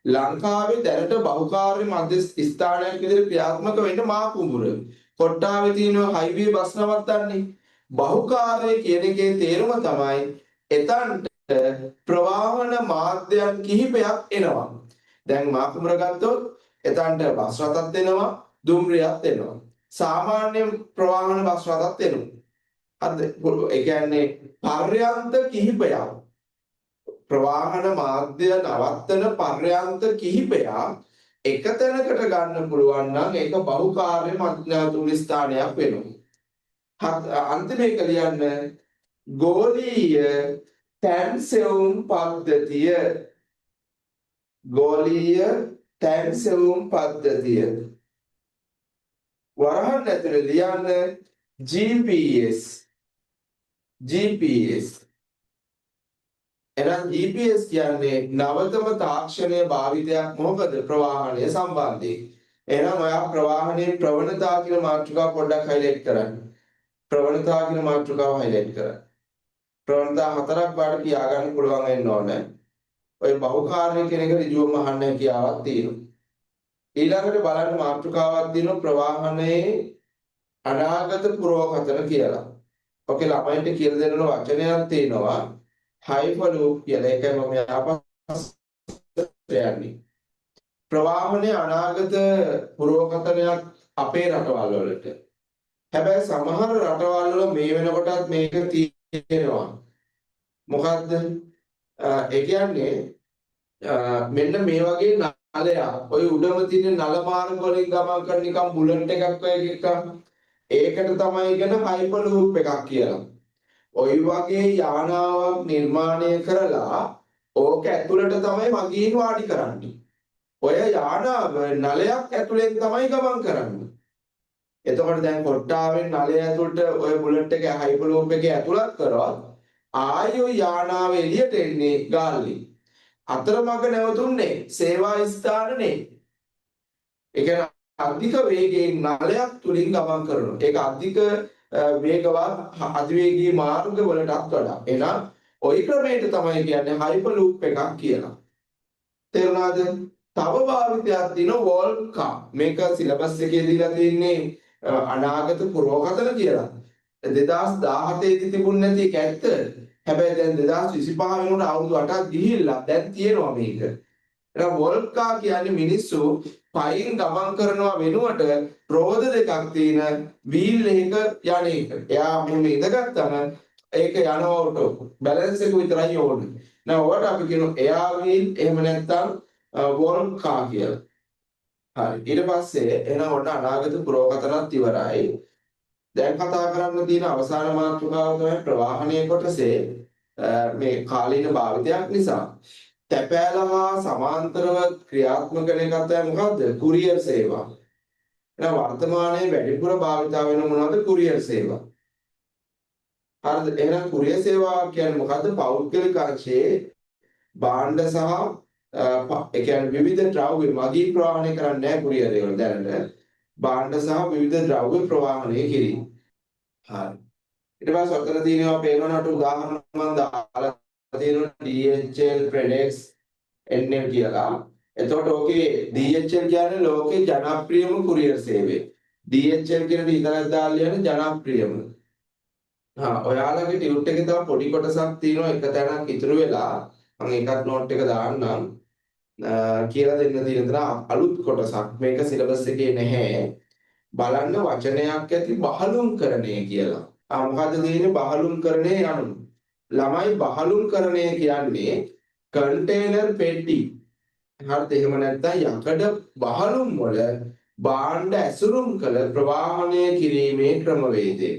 ලංකාවේ දැනට බහුකාර්ය මධ්‍ය ස්ථානයක් විදිහට ක්‍රියාත්මක වෙන්න මා කුඹුර. කොට්ටාවේ තියෙන හයිවේ බස් නවත්තන්නේ. බහුකාර්ය කියන එකේ තේරුම තමයි එතනට ප්‍රවාහන මාධ්‍යයන් කිහිපයක් එනවා. දැන් මා කුඹුර ගත්තොත් එතනට බස් රථත් එනවා, දුම්රියත් එනවා. සාමාන්‍ය ප්‍රවාහන බස් රථත් එනවා. හරිද? ඒ කියන්නේ පර්යන්ත කිහිපයක් ප්‍රවාහන මාධ්‍ය නවත්තන පර්යන්ත කිහිපයක් එක තැනකට ගන්න පුළුවන් නම් ඒක බහුකාර්ය මධ්‍යස්ථ ස්ථානයක් වෙනවා. අන්තිම එක ලියන්න ගෝලීය තැන්සෙවුම් පද්ධතිය. ගෝලීය තැන්සෙවුම් පද්ධතිය. වරහන් ඇතුලේ ලියන්න GPS. GPS එහෙනම් GPS කියන්නේ නවතම තාක්ෂණීය භාවිතයක් මොකද ප්‍රවාහනය සම්බන්ධයෙන්. එහෙනම් ඔයා ප්‍රවාහනයේ ප්‍රවණතා කියන මාතෘකාව පොඩ්ඩක් හයිලයිට් කරන්න. ප්‍රවණතා කියන මාතෘකාව හයිලයිට් කරන්න. ප්‍රවණතා හතරක් පාඩ කියා ගන්න පුළුවන් වෙන්න ඕනේ. ඔය බහුකාර්ය කියන එක ඍජුවම අහන්න හැකියාවක් තියෙනවා. ඊළඟට බලන්න මාතෘකාවක් තියෙනවා ප්‍රවාහනයේ අනාගත පුරවකතන කියලා. ඔකේ ළමයින්ට කියලා දෙන්න වචනයක් තියෙනවා. හයිපර්ලූප් කියලා. ඒකයි මම ආපස්සට යන්නේ. ප්‍රවාහනයේ අනාගත පුරවකතනයක් අපේ රටවල් වලට. හැබැයි සමහර රටවල් වල මේ වෙනකොටත් මේක තියෙනවා. මොකද්ද? ඒ කියන්නේ මෙන්න මේ වගේ නලයක්. ඔය උඩම තියෙන නල මාර්ග වලින් ගමන් කරන නිකන් බුලට් එකක් වගේ එකක්. ඒකට තමයි කියන හයිපර්ලූප් එකක් කියලා. ඔය වගේ යානාවක් නිර්මාණය කරලා ඕක ඇතුළට තමයි මගීන් වාඩි කරන්නේ. ඔය යානාව නලයක් ඇතුලෙන් තමයි ගමන් කරන්නේ. එතකොට දැන් කොට්ටාවෙන් නලය ඇතුළට ඔය බුලට් එක හයිපර්ලූප් එකේ ඇතුළත් කරොත් ආයෝ යානාව එළියට එන්නේ ගාල්ලේ. අතරමඟ නැවතුන්නේ සේවා ස්ථානනේ. ඒ කියන්නේ අධික වේගයෙන් නලයක් තුලින් ගමන් කරනවා. ඒක අධික වේගවත් අධිවේගී මාර්ග වලටත් වඩා. එහෙනම් ওই ක්‍රමයට තමයි කියන්නේ හයිපර්ලූප් එකක් කියලා. තේරුණාද? තව භාවිතයක් තියෙනවා වෝල්කා. මේක සිලබස් එකේ දීලා තියෙන්නේ අනාගත පුරවකතන කියලා. 2017 දී තිබුණ නැති එක ඇත්ත. හැබැයි දැන් 2025 වෙනකොට අවුරුදු 8ක් ගිහිල්ලා දැන් තියෙනවා මේක. එහෙනම් වෝල්කා කියන්නේ මිනිස්සු පයින් ගමන් කරනවා වෙනුවට රෝද දෙකක් තියෙන වීල් එකක යන එක. එයා මුල ඉඳගත්තම ඒක යනවා ඔටෝ. බැලන්ස් එක විතරයි ඕනේ. දැන් ඔයාලට අපි කියනවා එයා වීල් එහෙම නැත්නම් වෝල්කා කියලා. හරි. ඊට පස්සේ එහෙනම් ඔන්න අනාගත පුරවකතනත් ඉවරයි. දැන් කතා කරන්න තියෙන අවසාන මාතෘකාව තමයි ප්‍රවාහනයේ කොටසේ මේ කාලීන භාවිතයක් නිසා තැපෑල හා සමාන්තරව ක්‍රියාත්මක වෙන එක තමයි මොකද්ද? කුරියර් සේවා. එහෙනම් වර්තමානයේ වැඩිපුර භාවිත වෙන මොනවද? කුරියර් සේවා. හරිද? එහෙනම් කුරියර් සේවාවක් කියන්නේ මොකද්ද? පෞද්ගලික අංශයේ භාණ්ඩ සහ ඒ කියන්නේ විවිධ ද්‍රව්‍ය මගී ප්‍රවාහනය කරන්නේ නැහැ කුරියර් වල දැනට. භාණ්ඩ සහ විවිධ ද්‍රව්‍ය ප්‍රවාහනය කිරීම. හරි. ඊට පස්සේ ඔතන තියෙනවා පේනවනට උදාහරණ මම දාලා තියෙනවා DHL, FedEx, NL කියලා. එතකොට ඕකේ DHL කියන්නේ ලෝකේ ජනප්‍රියම කුරියර් සේවය. DHL කියන දේ ඉතලක් දාලා ලියන්නේ ජනප්‍රියම. ඔයාලගේ ටියුට් එකේ තව පොඩි කොටසක් තියෙනවා එක තැනක් ඉතුරු වෙලා මම ඒකත් නෝට් එක දාන්නම් කියලා දෙන්න තියෙන දා අලුත් කොටසක් මේක සිලබස් එකේ නැහැ බලන්න වචනයක් ඇති බහලුම්කරණය කියලා. මොකද්ද තියෙන්නේ බහලුම්කරණය යනු ළමයි බහලුම්කරණය කියන්නේ කන්ටේනර් පෙට්ටි හරිද එහෙම නැත්නම් යකඩ බහලුම් වල භාණ්ඩ ඇසුරුම් කළ ප්‍රවාහනය කිරීමේ ක්‍රමවේදය